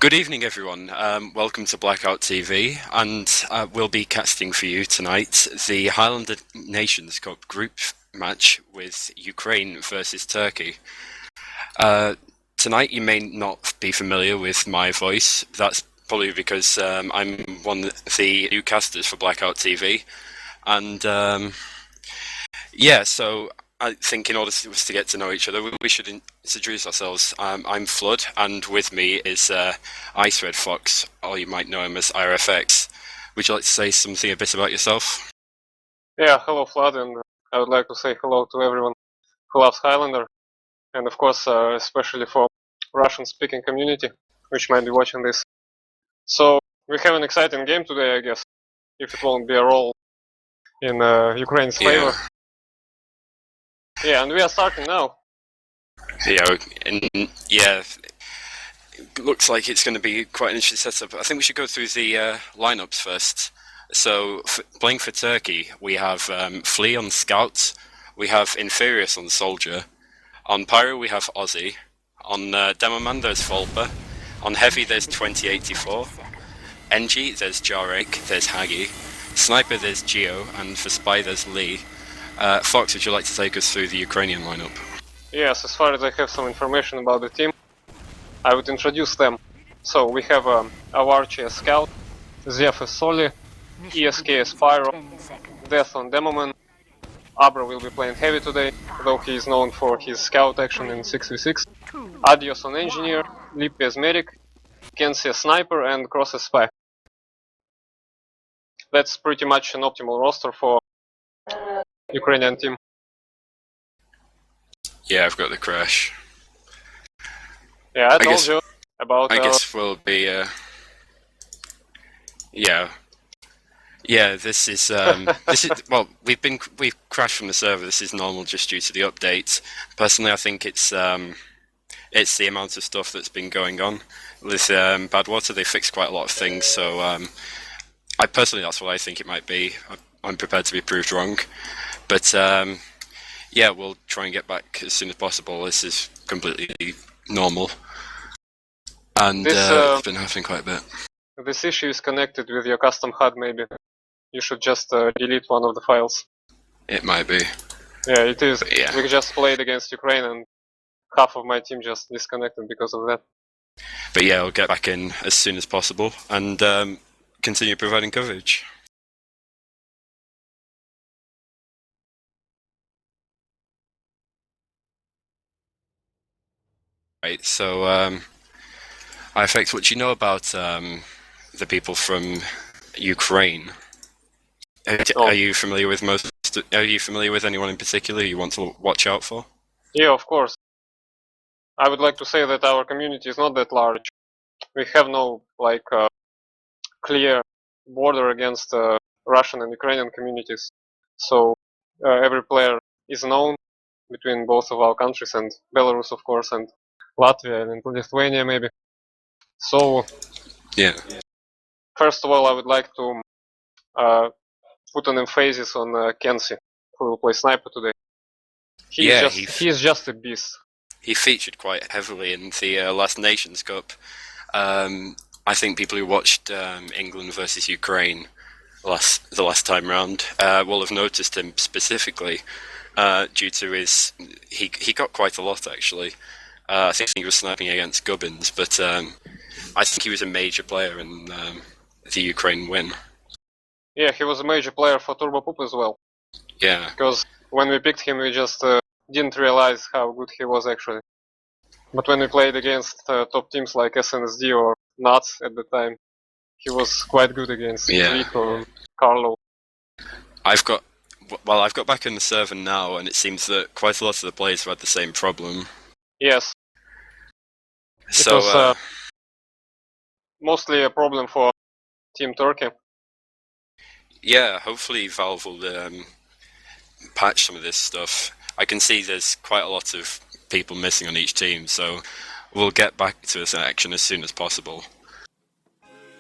Good evening, everyone. Welcome to Blackout TV, and we'll be casting for you tonight the Highlander Nations Cup group match with Ukraine versus Turkey. Tonight, you may not be familiar with my voice. That's probably because I'm one of the new casters for Blackout TV, and so I think in order for us to get to know each other, we should introduce ourselves. I'm Flood, and with me is Ice Red Fox, or you might know him as IRFX. Would you like to say something a bit about yourself? Yeah, hello Flood, and I would like to say hello to everyone who loves Highlander, and of course, especially for Russian-speaking community, which might be watching this. So, we have an exciting game today, I guess, if it won't be a roll in Ukraine's favor. Yeah, and we are starting now. Looks like it's going to be quite an interesting setup. I think we should go through the lineups first. So, playing for Turkey, we have Flea on Scout, we have Inferius on Soldier, on Pyro we have Ozzy, on Demoman there's Volpa, on Heavy there's 2084, NG there's Jarek, there's Hagi, Sniper there's Geo, and for Spy there's Lee. Fox, would you like to take us through the Ukrainian lineup? Yes, as far as I have some information about the team, I would introduce them. So we have Avarchi as Scout, Zef as Soli, ESK as Pyro, Death on Demoman. Abra will be playing Heavy today, though he is known for his Scout action in 6v6. Adios on Engineer, Lippi as Medic, Kenzie as Sniper, and Cross as Spy. That's pretty much an optimal roster for Ukrainian team. Yeah, I've got the crash. Yeah, I told you about. I guess we'll be. This is well. We've crashed from the server. This is normal just due to the updates. Personally, I think it's the amount of stuff that's been going on with Badwater. They fixed quite a lot of things, so I personally that's what I think it might be. I'm prepared to be proved wrong, but we'll try and get back as soon as possible. This is completely normal, and it's been happening quite a bit. This issue is connected with your custom HUD, maybe. You should just delete one of the files. It might be. Yeah, it is. Yeah. We just played against Ukraine and half of my team just disconnected because of that. But yeah, I'll get back in as soon as possible and continue providing coverage. Right, so IFX, what do you know about the people from Ukraine? Are you familiar with Are you familiar with anyone in particular you want to watch out for? Yeah, of course. I would like to say that our community is not that large. We have no clear border against Russian and Ukrainian communities. So every player is known between both of our countries, and Belarus, of course, and Latvia and Lithuania, maybe. So, yeah. First of all, I would like to put an emphasis on Kenzie, who will play Sniper today. He is just a beast. He featured quite heavily in the last Nations Cup. I think people who watched England versus Ukraine the last time round will have noticed him specifically due to his. He got quite a lot actually. I think he was sniping against Gubbins, but I think he was a major player in the Ukraine win. Yeah, he was a major player for Turbo Poop as well. Yeah. Because when we picked him, we just didn't realize how good he was actually. But when we played against top teams like SNSD or Nuts at the time, he was quite good against Tweak or Carlo. I've got back in the server now, and it seems that quite a lot of the players have had the same problem. Yes. So, it was mostly a problem for Team Turkey. Yeah, hopefully Valve will patch some of this stuff. I can see there's quite a lot of people missing on each team, so we'll get back to this action as soon as possible.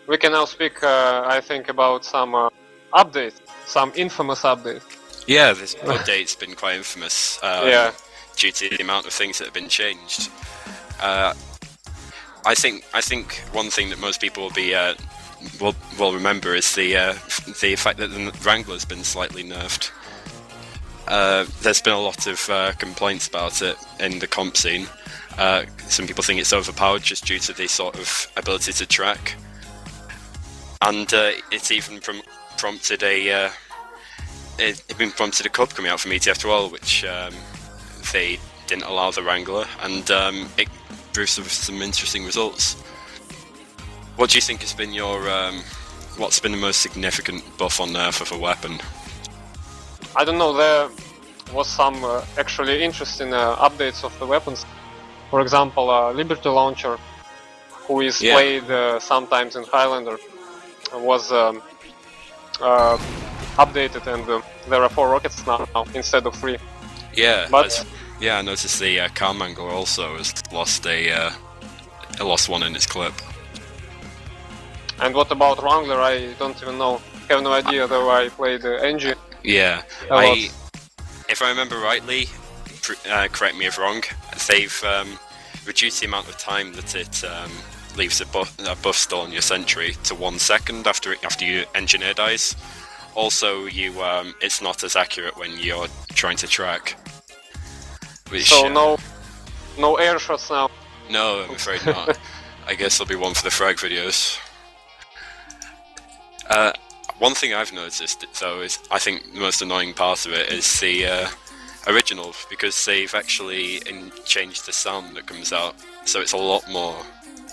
We can now speak, I think, about some updates, some infamous updates. Yeah, this update's been quite infamous due to the amount of things that have been changed. I think one thing that most people will be will remember is the fact that the Wrangler's been slightly nerfed. There's been a lot of complaints about it in the comp scene. Some people think it's overpowered just due to the sort of ability to track, and it's even prompted a cup coming out from ETF2L, which they didn't allow the Wrangler, and it proved some interesting results. What do you think has been your what's been the most significant buff on nerf of a weapon? I don't know, there was some actually interesting updates of the weapons. For example, Liberty Launcher, who is played sometimes in Highlander, was updated, and there are 4 rockets now instead of 3. Yeah, but I noticed the Carmangler also has lost one in its clip. And what about Wrangler? I don't even know. Have no idea, though I played NG. Yeah, if I remember rightly, correct me if wrong, they've reduced the amount of time that it leaves a buff still on your sentry to 1 second after your engineer dies. Also, it's not as accurate when you're trying to track. So no air shots now? No, I'm afraid not. I guess there'll be one for the frag videos. One thing I've noticed, though, is I think the most annoying part of it is the original, because they've actually changed the sound that comes out, so it's a lot more.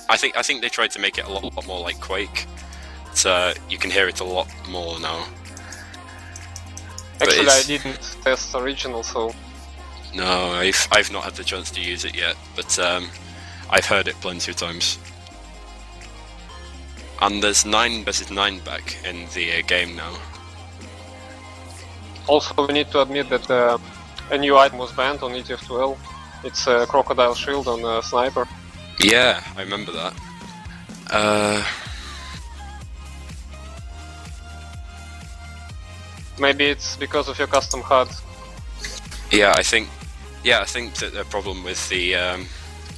I think they tried to make it a lot more like Quake, so you can hear it a lot more now. Actually, I didn't test original, so. No, I've not had the chance to use it yet, but I've heard it plenty of times. And there's 9 versus 9 back in the game now. Also, we need to admit that a new item was banned on ETF2L. It's a crocodile shield on a sniper. Yeah, I remember that. Maybe it's because of your custom HUD. Yeah, I think that the problem with the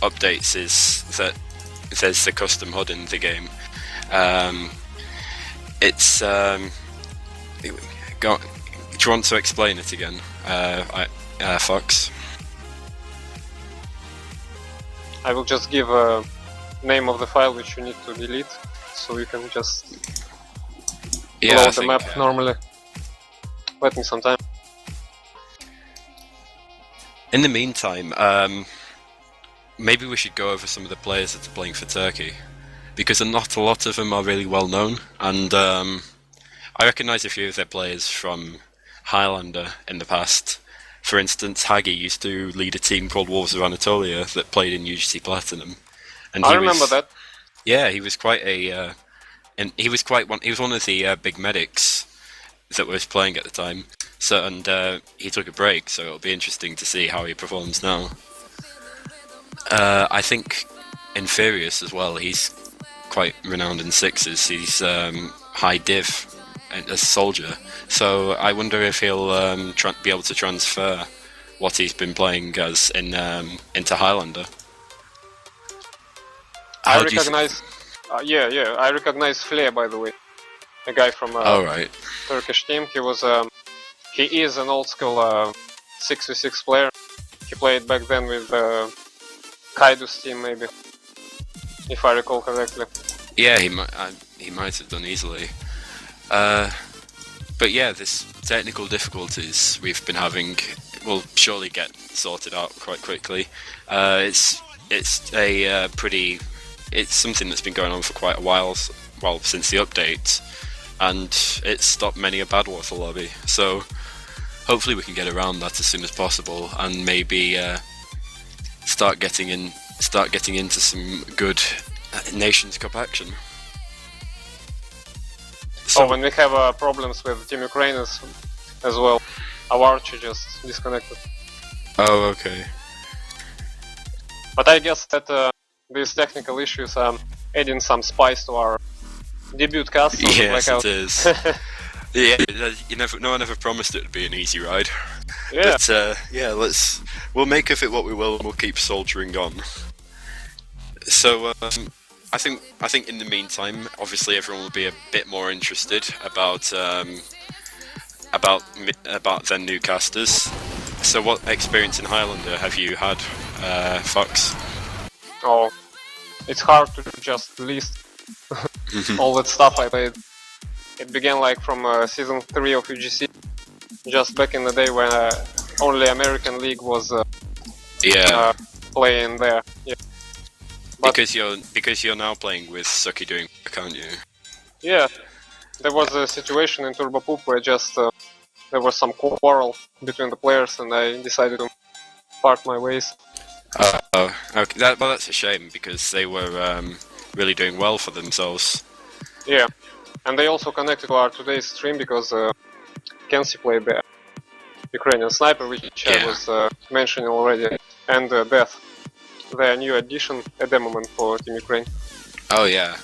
updates is that there's the custom HUD in the game. It's do you want to explain it again, Fox? I will just give a name of the file which you need to delete, so you can just load the map normally. Let me some time. In the meantime, maybe we should go over some of the players that are playing for Turkey, because not a lot of them are really well known, and I recognise a few of their players from Highlander in the past. For instance, Hagi used to lead a team called Wolves of Anatolia that played in UGC Platinum, and I remember that. Yeah, he was quite a, and he was one of the big medics that was playing at the time. So, and he took a break, so it'll be interesting to see how he performs now. I think in Furious as well, he's quite renowned in sixes. He's high div as a soldier, so I wonder if he'll be able to transfer what he's been playing as into Highlander. I recognize, I recognize Flea, by the way, a guy from Turkish team. He is an old school 6v6 player. He played back then with Kaidu's team, maybe, if I recall correctly. Yeah, he might have done easily. But yeah, this technical difficulties we've been having will surely get sorted out quite quickly. It's something that's been going on for quite a while, since the update, and it's stopped many a Badwater lobby. So hopefully we can get around that as soon as possible, and maybe start getting into some good Nations Cup action. So when we have problems with Team Ukraine as well, our archer just disconnected. Oh, okay. But I guess that these technical issues are adding some spice to our debut cast. Yes, it is. Yeah, no one ever promised it would be an easy ride. Yeah. But we'll make of it what we will, and we'll keep soldiering on. So I think in the meantime, obviously everyone will be a bit more interested about their new casters. So what experience in Highlander have you had, Fox? Oh, it's hard to just list all that stuff I played. It began like from season 3 of UGC, just back in the day when only American League was Yeah, playing there. Yeah. But because you're now playing with Sucky doing work, aren't you? yeah, there was a situation in Turbo Poop where just there was some quarrel between the players, and I decided to part my ways. Oh, okay. That's a shame because they were really doing well for themselves. Yeah, and they also connected to our today's stream because Kenzie played the Ukrainian sniper, which I Yeah. was mentioning already, and Death, their new addition, a demoman for Team Ukraine. Oh yeah,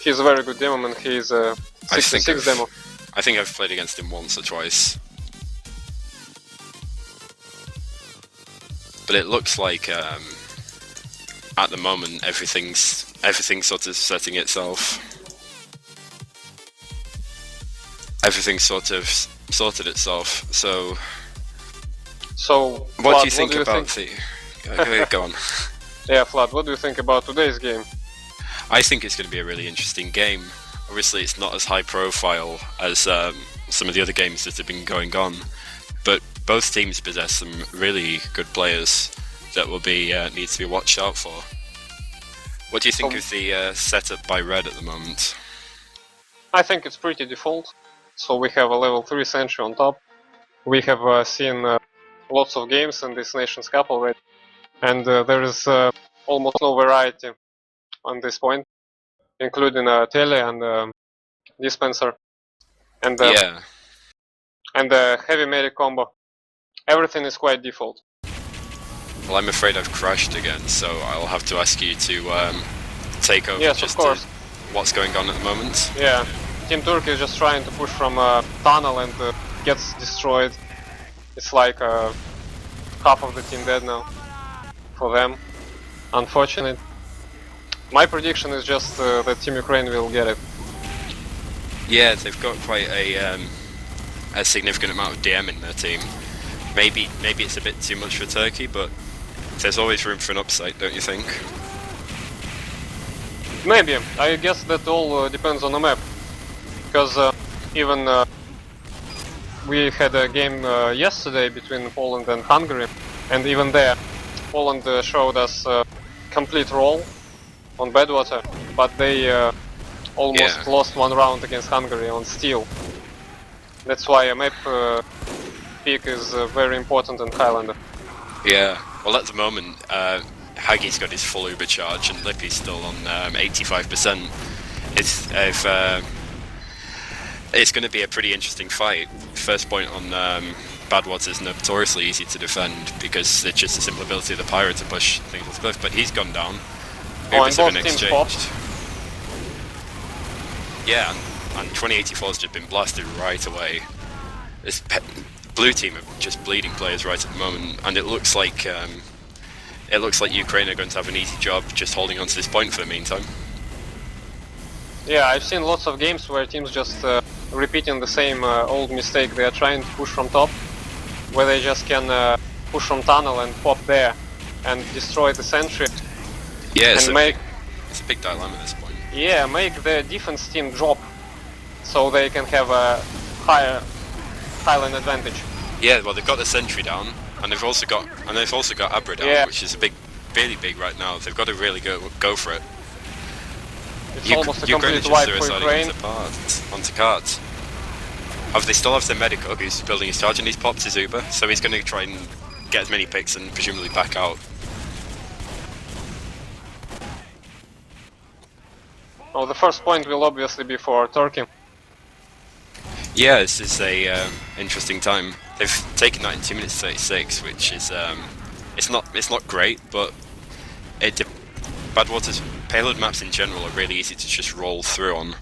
He's a very good demoman. He's a I think 66 demo. I think I've played against him once or twice. But it looks like at the moment everything's sort of setting itself. Everything's sort of sorted itself. So So, what Vlad, do you think what do you about think? the? Go on. Yeah, Vlad, what do you think about today's game? I think it's going to be a really interesting game. Obviously, it's not as high profile as some of the other games that have been going on, but both teams possess some really good players that will be need to be watched out for. What do you think of the setup by Red at the moment? I think it's pretty default. So we have a level 3 Sentry on top. We have seen lots of games in this Nations Cup already, and there is almost no variety on this point, including Tele and Dispenser and Yeah, the heavy medic combo. Everything is quite default. well, I'm afraid I've crashed again, so I'll have to ask you to take over Yes, just of course. what's going on at the moment. Yeah, Team Turkey is just trying to push from tunnel and gets destroyed. It's like half of the team dead now for them. Unfortunate. My prediction is just that Team Ukraine will get it. Yeah, they've got quite a significant amount of DM in their team. Maybe it's a bit too much for Turkey, but there's always room for an upside, don't you think? Maybe. I guess that all depends on the map. Because even we had a game yesterday between Poland and Hungary, and even there, Poland showed us complete roll on Badwater, but they almost Yeah. lost one round against Hungary on steel. That's why a map pick is very important in Highlander. Yeah. Well, at the moment, Hagi's got his full Uber charge, and Lippy's still on 85%. It's going to be a pretty interesting fight. First point on Badwater is notoriously easy to defend because it's just the simple ability of the pirate to push things off the cliff. But he's gone down. Oh, Ubers and have both been teams exchanged. popped. Yeah, and 2084's just been blasted right away. Blue team are just bleeding players right at the moment, and it looks like Ukraine are going to have an easy job just holding on to this point for the meantime. Yeah, I've seen lots of games where teams just repeating the same old mistake. They are trying to push from top, where they just can push from tunnel and pop there and destroy the sentry Yeah, and make it's a big dilemma at this point. make the defense team drop, so they can have a higher Highland advantage. Yeah, well they've got the sentry down, and they've also got Abra down, Yeah. which is really big right now. They've got to really go for it. It's almost a Ukraine are complete just wipe for suiciding Ukraine. onto cards. They still have their medic up, who's building his charge, and he's popped his Uber, so he's going to try and get as many picks and presumably back out. Oh, the first point will obviously be for Turkey. Yeah, this is a interesting time. They've taken that in 2 minutes 36, which is it's not great, but Badwater's payload maps in general are really easy to just roll through on.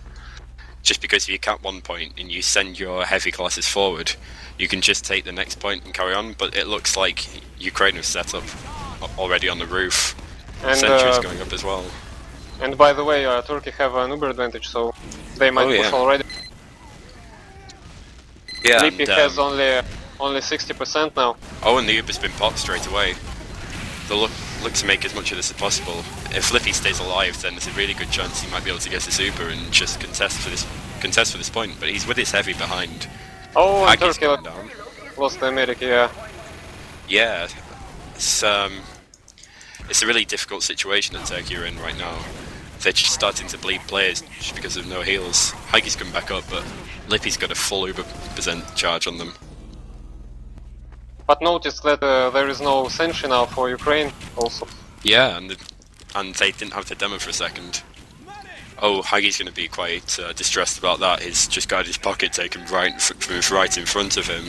Just because if you cap one point and you send your heavy classes forward, you can just take the next point and carry on. But it looks like Ukraine have set up already on the roof, And Sentry's going up as well. and by the way, Turkey have an Uber advantage, so they might push already. Yeah, Lippy has only 60% now. Oh, and the Uber's been popped straight away. They'll look to make as much of this as possible. If Lippy stays alive, then there's a really good chance he might be able to get this Uber and just contest for this point. But he's with his heavy behind. Oh, and Haggis Turkey going down. lost the America, yeah. Yeah, it's a really difficult situation that Turkey are in right now. They're just starting to bleed players just because of no heals. Haggis come back up, but Lippy's got a full Uber percent charge on them. But notice that there is no sentry now for Ukraine also. Yeah, and they didn't have the demo for a second. Oh, Haggis going to be quite distressed about that. He's just got his pocket taken right in front of him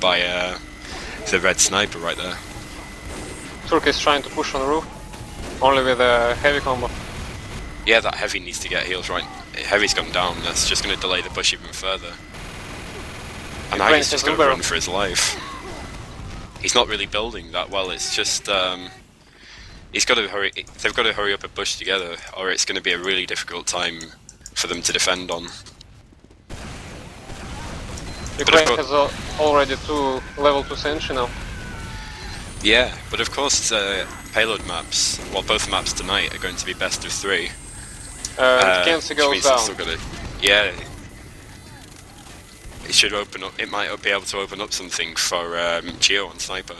by the red sniper right there. Turkey is trying to push on the roof, only with a heavy combo. Yeah, that heavy needs to get heals right. Heavy's gone down, that's just going to delay the push even further. And Haggis just going to run for his life. He's not really building that well, it's just... he's got to hurry. They've got to hurry up and push together, or it's going to be a really difficult time for them to defend on. Ukraine has already 2 level 2 sentry now. Yeah, but of course payload maps, well both maps tonight are going to be best of 3. Kensi goes down. Yeah, it should open up. It might be able to open up something for Geo on sniper.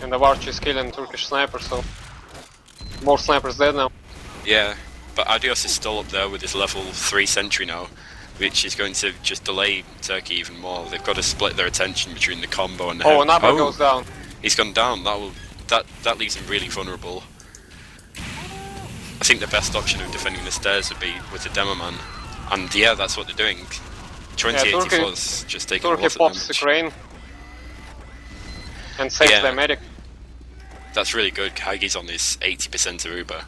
And the Arch is killing Turkish sniper, so more snipers dead now. Yeah, but Adios is still up there with his level 3 sentry now, which is going to just delay Turkey even more. They've got to split their attention between the combo and the Oh, and Abba goes down. He's gone down. That leaves him really vulnerable. I think the best option of defending the stairs would be with the demo man, and yeah, that's what they're doing. 2084's just taking Turkey a lot of pops damage. Ukraine and saves the medic. That's really good. Hagi's on his 80% of Uber.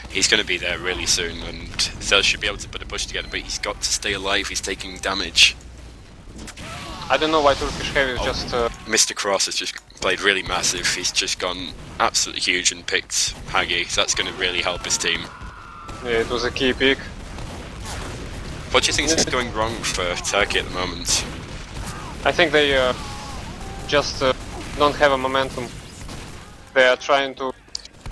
He's going to be there really soon, and they should be able to put a push together, but he's got to stay alive. He's taking damage. I don't know why Turkish Heavy is just... Mr. Cross has just played really massive. He's just gone absolutely huge and picked Hagi. That's going to really help his team. Yeah, it was a key pick. What do you think is going wrong for Turkey at the moment? I think they just don't have a momentum. They are trying to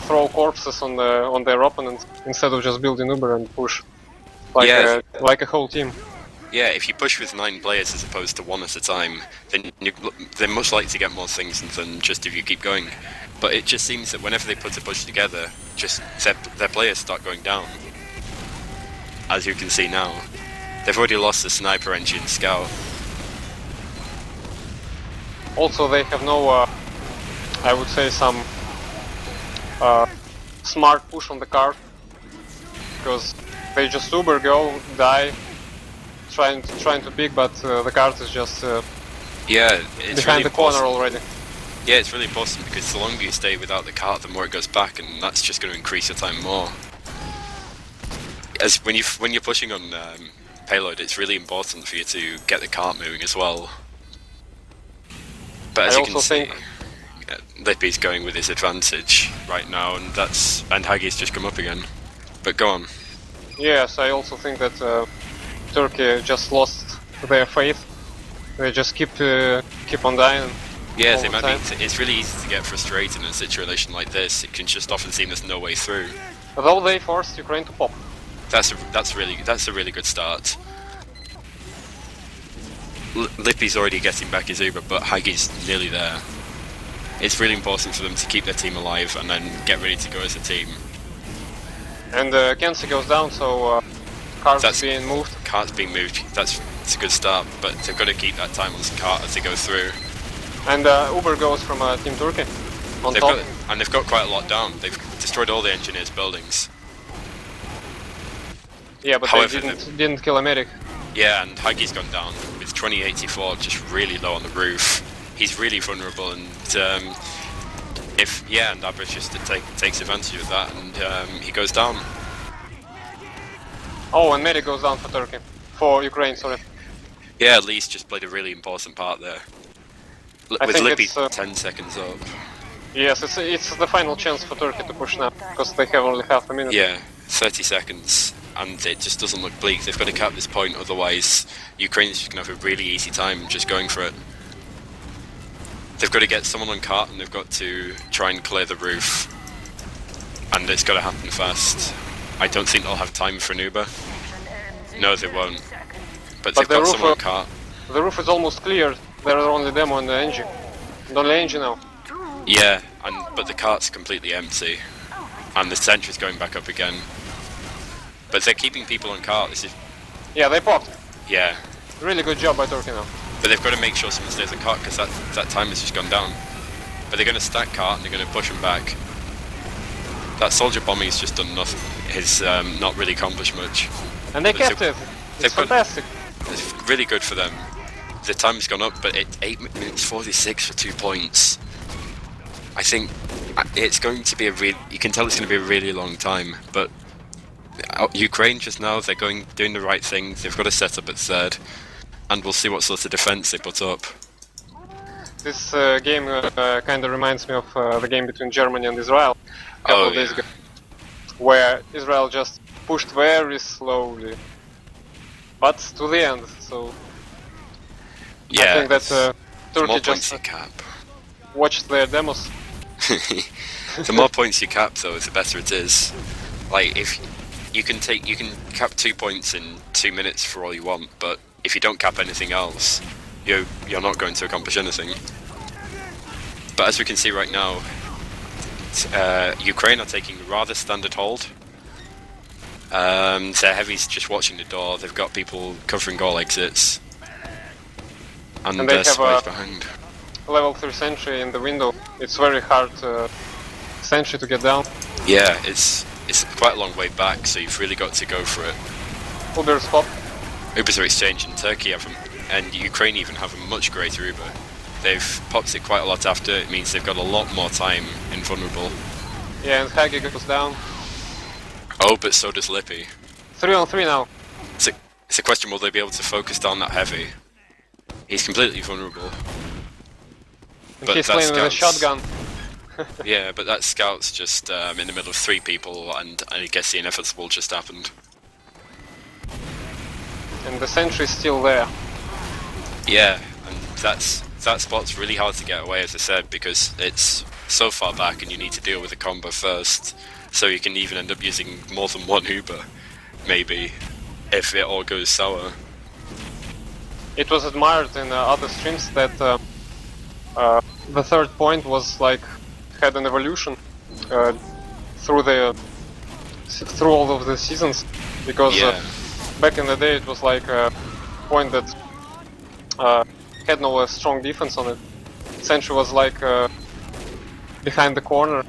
throw corpses on their opponents instead of just building Uber and push like a whole team. Yeah, if you push with 9 players as opposed to 1 at a time, then they're much likely to get more things than just if you keep going. But it just seems that whenever they put a push together, just their players start going down. As you can see now, they've already lost the sniper engine scout. Also, they have no, I would say, some smart push on the card, because they just Uber go, die, trying to pick, but the card is just yeah, it's behind really the corner already. Yeah, it's really important because the longer you stay without the cart, the more it goes back, and that's just going to increase your time more. As when you're pushing on payload, it's really important for you to get the cart moving as well. But as you can see, Lippy's going with his advantage right now, and Hagi's just come up again. But go on. Yes, I also think that Turkey just lost their faith. They just keep on dying. Yeah, it's really easy to get frustrated in a situation like this. It can just often seem there's no way through. Although they forced Ukraine to pop. That's a really good start. Lippy's already getting back his Uber, but Hagi's nearly there. It's really important for them to keep their team alive and then get ready to go as a team. And Kensi goes down, so cart's being moved. Cart's being moved. It's a good start, but they've got to keep that time on the cart as they go through. And Uber goes from Team Turkey on top. They've got quite a lot down. They've destroyed all the engineers' buildings. Yeah, but however, they didn't kill a medic. Yeah, and Hagi's gone down with 2084 just really low on the roof. He's really vulnerable, and and Abrash just takes advantage of that, and he goes down. Oh, and medic goes down for Ukraine, sorry. Yeah, Lee's just played a really important part there. With Lippy 10 seconds up. Yes, it's the final chance for Turkey to push now, because they have only half a minute. Yeah, 30 seconds, and it just doesn't look bleak. They've got to cap this point, otherwise Ukraine's just going to have a really easy time just going for it. They've got to get someone on cart, and they've got to try and clear the roof. And it's got to happen fast. I don't think they'll have time for an Uber. No, they won't. But they've got someone on cart. The roof is almost cleared. There are only them on the engine. And only engine now. Yeah, but the cart's completely empty. And the sentry's going back up again. But they're keeping people on cart. This is... Yeah, they popped. Yeah. Really good job by Turkey now. But they've got to make sure someone stays on cart, because that time has just gone down. But they're going to stack cart and they're going to push them back. That soldier bombing's just done nothing. It's not really accomplished much. And they kept it. It's fantastic. It's really good for them. The time's gone up, but it's 8 minutes 46 for 2 points. I think it's going to be you can tell it's going to be a really long time, but Ukraine just now, they're doing the right thing. They've got to set up at third, and we'll see what sort of defense they put up. This game kind of reminds me of the game between Germany and Israel a couple of days ago, where Israel just pushed very slowly, but to the end. So yeah, I think that Turkey just watched their demos. The more points you cap, though, the better it is. Like, if you can cap 2 points in 2 minutes for all you want, but if you don't cap anything else, you're not going to accomplish anything. But as we can see right now, Ukraine are taking a rather standard hold. Their heavy's just watching the door. They've got people covering all exits, and they have spies behind. Level 3 sentry in the window. It's very hard sentry to get down. Yeah, it's quite a long way back, so you've really got to go for it. Uber's pop. Ubers are exchanging. Turkey and Ukraine even have a much greater Uber. They've popped it quite a lot after. It means they've got a lot more time invulnerable. Yeah, and Hagi goes down. Oh, but so does Lippy. 3 on 3 now. It's a question, will they be able to focus down that heavy? He's completely vulnerable. And he's playing with a shotgun. Yeah, but that scout's just in the middle of 3 people, and I guess the inevitable just happened. And the sentry's still there. Yeah, and that spot's really hard to get away, as I said, because it's so far back and you need to deal with the combo first. So you can even end up using more than one Uber, maybe, if it all goes sour. It was admired in other streams that the third point was like had an evolution through all of the seasons, because back in the day it was like a point that had no strong defense on it. Sentry was like behind the corner.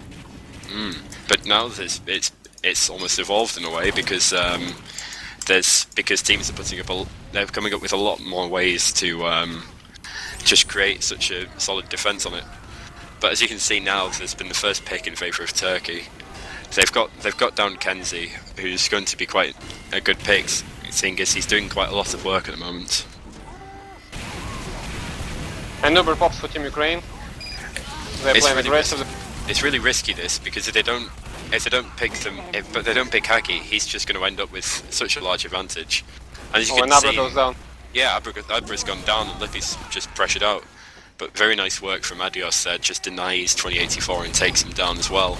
But now it's almost evolved in a way, because teams are putting up they're coming up with a lot more ways to just create such a solid defense on it. But as you can see now, there's been the first pick in favour of Turkey. They've got down Kenzie, who's going to be quite a good pick, seeing as he's doing quite a lot of work at the moment. And Uber pops for Team Ukraine. They're playing aggressively. It's really risky, this, because if they don't pick them, but they don't pick Hagi, he's just going to end up with such a large advantage. And as you can see, goes down. Yeah, Abra's gone down and Lippy's just pressured out. But very nice work from Adios there, just denies 2084 and takes him down as well.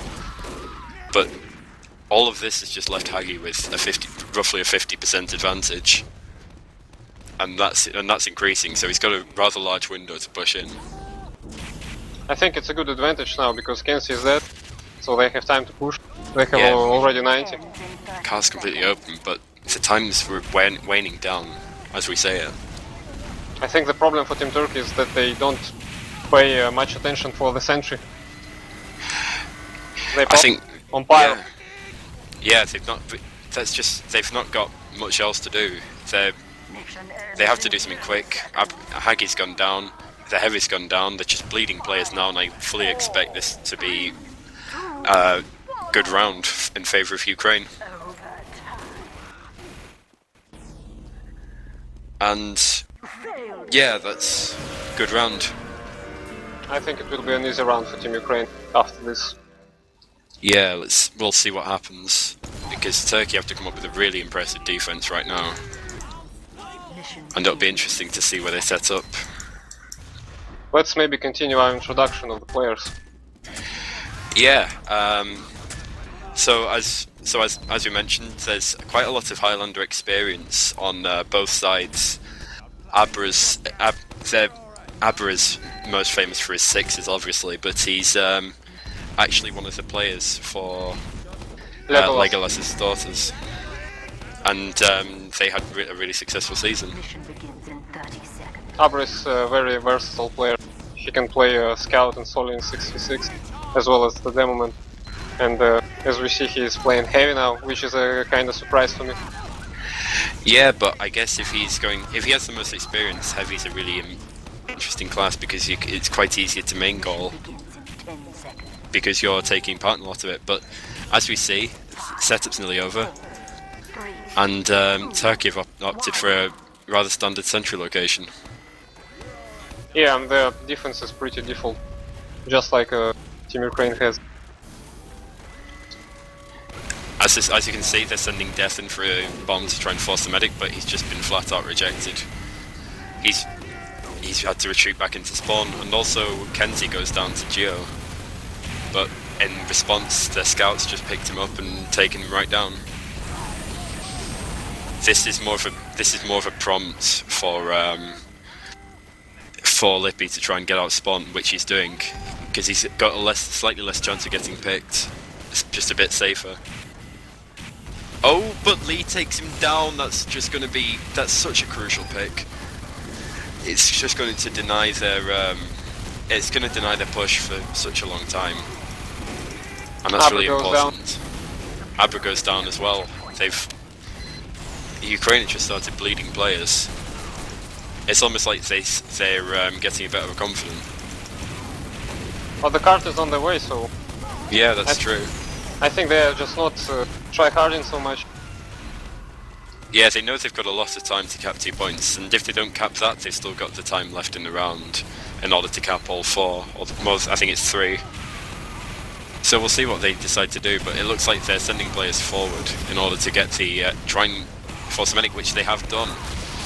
But all of this has just left Hagi with roughly a 50% advantage. And that's increasing, so he's got a rather large window to push in. I think it's a good advantage now, because Kenzie is dead, so they have time to push. They have already 90. Car's completely open, but the time's waning down, as we say it. I think the problem for Team Turkey is that they don't pay much attention for the sentry. They pop on pyro. Yeah, they've not got much else to do. They have to do something quick. Hagi's gone down. The heavy's gone down. They're just bleeding players now, and I fully expect this to be a good round in favour of Ukraine. And yeah, that's a good round. I think it will be an easy round for Team Ukraine after this. Yeah, we'll see what happens, because Turkey have to come up with a really impressive defense right now, and it'll be interesting to see where they set up. Let's maybe continue our introduction of the players. Yeah. So as we mentioned, there's quite a lot of Highlander experience on both sides. Abra's most famous for his sixes, obviously, but he's actually one of the players for Legolas's daughters, and they had a really successful season. Abra is a very versatile player. He can play Scout and Solo in 6v6, as well as the Demoman. And as we see, he is playing Heavy now, which is a kind of surprise for me. Yeah, but I guess if he has the most experience, Heavy's a really interesting class, because it's quite easier to main goal, because you're taking part in a lot of it. But as we see, setup's nearly over, and Turkey have opted for a rather standard sentry location. Yeah, and the defense is pretty default, just like Team Ukraine has. As you can see, they're sending Death in for a bomb to try and force the medic, but he's just been flat out rejected. He's had to retreat back into spawn, and also Kenzie goes down to Geo. But in response, their scouts just picked him up and taken him right down. This is more of a prompt for Lippy to try and get out spawn, which he's doing, because he's got a slightly less chance of getting picked. It's just a bit safer. Oh, but Lee takes him down. That's such a crucial pick. It's just going to deny their push for such a long time, and that's really important. Abra goes down as well. Ukraine just started bleeding players. It's almost like they're getting a bit of a confidence. Well, the cart is on the way, so... Yeah, that's true. I think they're just not try-harding so much. Yeah, they know they've got a lot of time to cap 2 points, and if they don't cap that, they've still got the time left in the round in order to cap all 4, or I think it's 3. So we'll see what they decide to do, but it looks like they're sending players forward in order to get the try and force a medic, which they have done.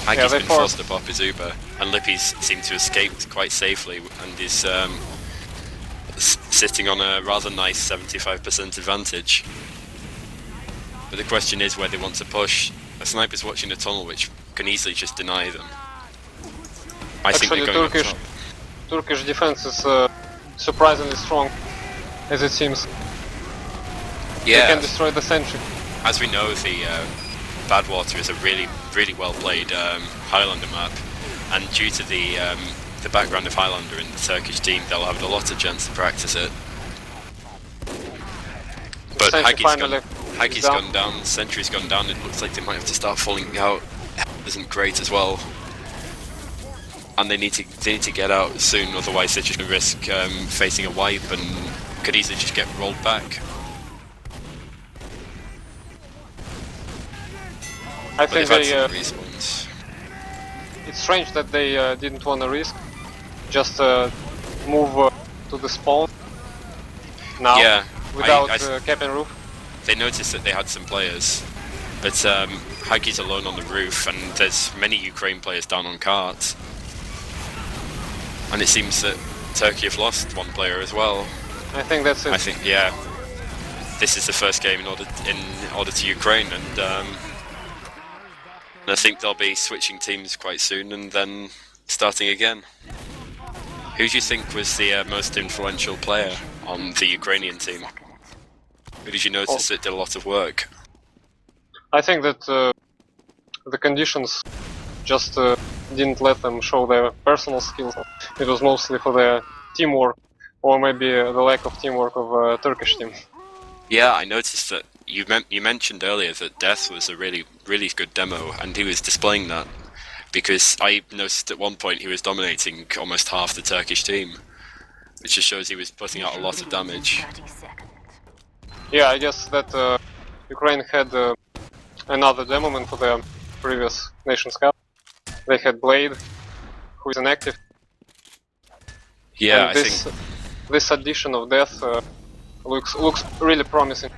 Haggie's been forced to pop his Uber, and Lippy's seemed to escape quite safely, and is sitting on a rather nice 75% advantage. But the question is where they want to push. A sniper's watching the tunnel, which can easily just deny them. I think they're going up top. Turkish defense is surprisingly strong, as it seems. Yeah. They can destroy the sentry. As we know, the Badwater is a really well played Highlander map, and due to the background of Highlander in the Turkish team, they'll have a lot of chance to practice it. But Haggie's gone down, Sentry's gone down. It looks like they might have to start falling out. Isn't great as well, and they need to get out soon. Otherwise, they're just going to risk facing a wipe and could easily just get rolled back. I think respawns. It's strange that they didn't want to risk. Just move to the spawn now, yeah, without capping roof. They noticed that they had some players, but Haggie's alone on the roof, and there's many Ukraine players down on carts. And it seems that Turkey have lost one player as well. I think that's it. I think, yeah, this is the first game in order to Ukraine, and I think they'll be switching teams quite soon and then starting again. Who do you think was the most influential player on the Ukrainian team? Who did you notice that did a lot of work? I think that the conditions just didn't let them show their personal skills. It was mostly for their teamwork, or maybe the lack of teamwork of Turkish team. Yeah, I noticed that you mentioned earlier that Death was a really good demo, and he was displaying that, because I noticed at one point he was dominating almost half the Turkish team, which just shows he was putting out a lot of damage. Yeah, I guess that Ukraine had another demoman for their previous Nation Scout. They had Blade, who is inactive. Yeah, And this addition of death looks really promising.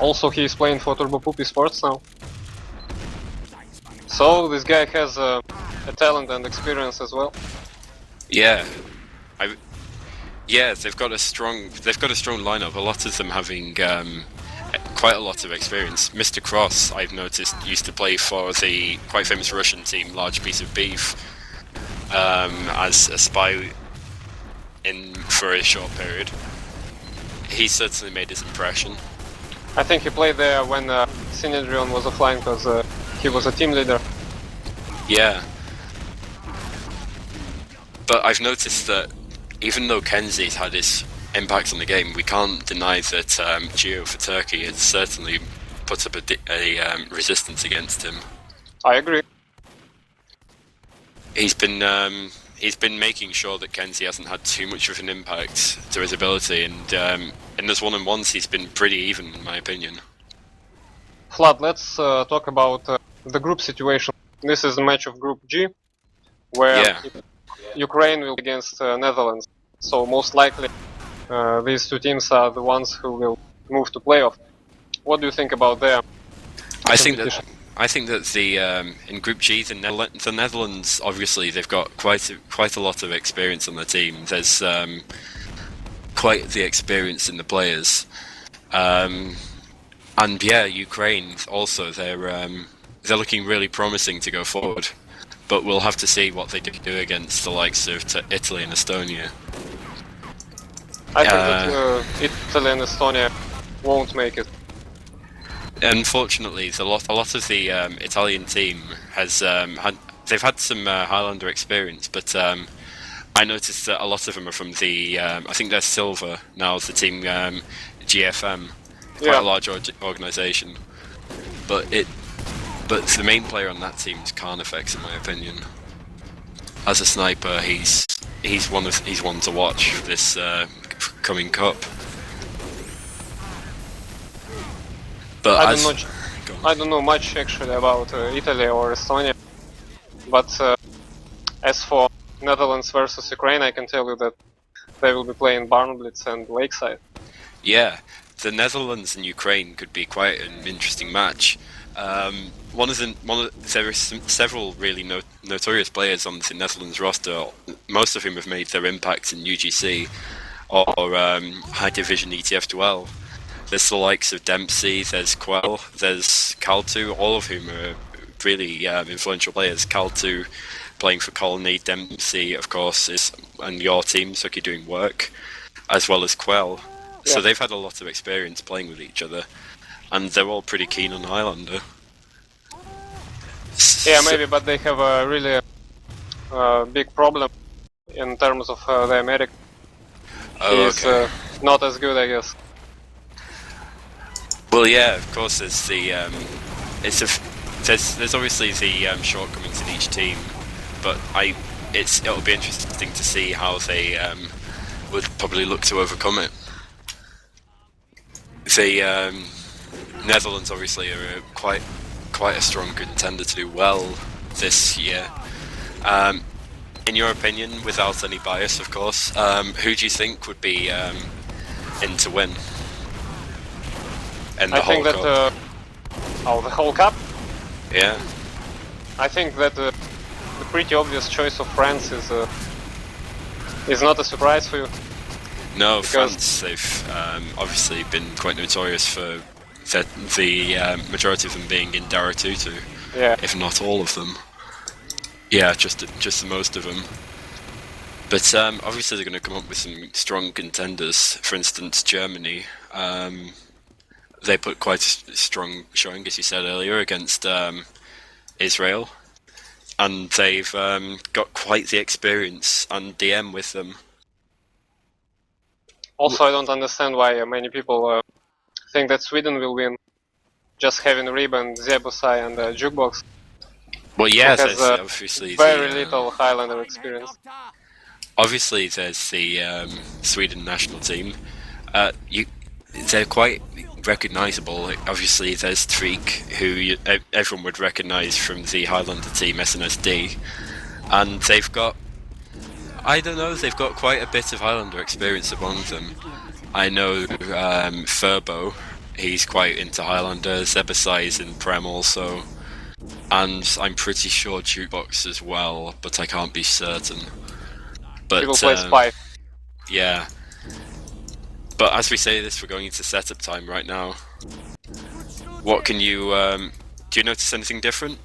Also, he is playing for Turbo Poopy Sports now. So this guy has a talent and experience as well. yeah, yeah. They've got a strong lineup. A lot of them having quite a lot of experience. Mr. Cross, I've noticed, used to play for the quite famous Russian team, Large Piece of Beef, as a spy for a short period. He certainly made his impression. I think he played there when Synedrion was offline because he was a team leader. Yeah. But I've noticed that even though Kenzie's had his impact on the game, we can't deny that Geo for Turkey has certainly put up a resistance against him. I agree. He's been making sure that Kenzie hasn't had too much of an impact to his ability, and in those one-on-ones he's been pretty even, in my opinion. Vlad, let's talk about the group situation. This is a match of Group G, where Ukraine will be against Netherlands. So most likely these two teams are the ones who will move to playoff. What do you think about their competition? I think that the in Group G, the Netherlands, obviously they've got quite a lot of experience on their team. There's quite the experience in the players, and yeah, Ukraine also they're looking really promising to go forward. But we'll have to see what they do against the likes of Italy and Estonia. I think that Italy and Estonia won't make it. Unfortunately, a lot of the Italian team has they've had some Highlander experience, but I noticed that a lot of them are from the I think they're Silver now, the team GFM, quite a large organisation, but the main player on that team is Carnifex, in my opinion. As a sniper, he's one to watch for this coming cup. But I don't know much actually about Italy or Estonia, but as for Netherlands versus Ukraine, I can tell you that they will be playing Barnblitz and Lakeside. Yeah, the Netherlands and Ukraine could be quite an interesting match. There are several really notorious players on the Netherlands roster, most of whom have made their impact in UGC or High Division ETF2L. There's the likes of Dempsey, there's Quell, there's Cal2, all of whom are really influential players. Cal2 playing for Colony, Dempsey, of course, and your team, Suki, doing work, as well as Quell. Yeah. So they've had a lot of experience playing with each other, and they're all pretty keen on Highlander. Yeah, maybe, but they have a really big problem in terms of their medic. He's not as good, I guess. Well, yeah, of course. There's the there's obviously the shortcomings in each team, but it'll be interesting to see how they would probably look to overcome it. The Netherlands obviously are quite a strong contender to do well this year. In your opinion, without any bias, of course, who do you think would be in to win? And I think that the whole cup. Yeah. I think that the pretty obvious choice of France is not a surprise for you. No, France. They've obviously been quite notorious for the majority of them being in Dara Tutu. Yeah. If not all of them. Yeah, just the most of them. But obviously they're going to come up with some strong contenders. For instance, Germany. They put quite a strong showing, as you said earlier, against Israel, and they've got quite the experience and DM with them. Also, I don't understand why many people think that Sweden will win, just having Ribbon, Zebusai and Jukebox. Well, yeah, there's obviously very little Highlander experience. Obviously, there's the Sweden national team. They're quite recognisable. Obviously, there's Treek, who everyone would recognise from the Highlander team, SNSD, and they've got I don't know. They've got quite a bit of Highlander experience among them. I know Furbo. He's quite into Highlander. Zebasai's in Prem also, and I'm pretty sure Jukebox as well, but I can't be certain. But People play Spy. yeah. But as we say this, we're going into setup time right now. What can you do? You notice anything different,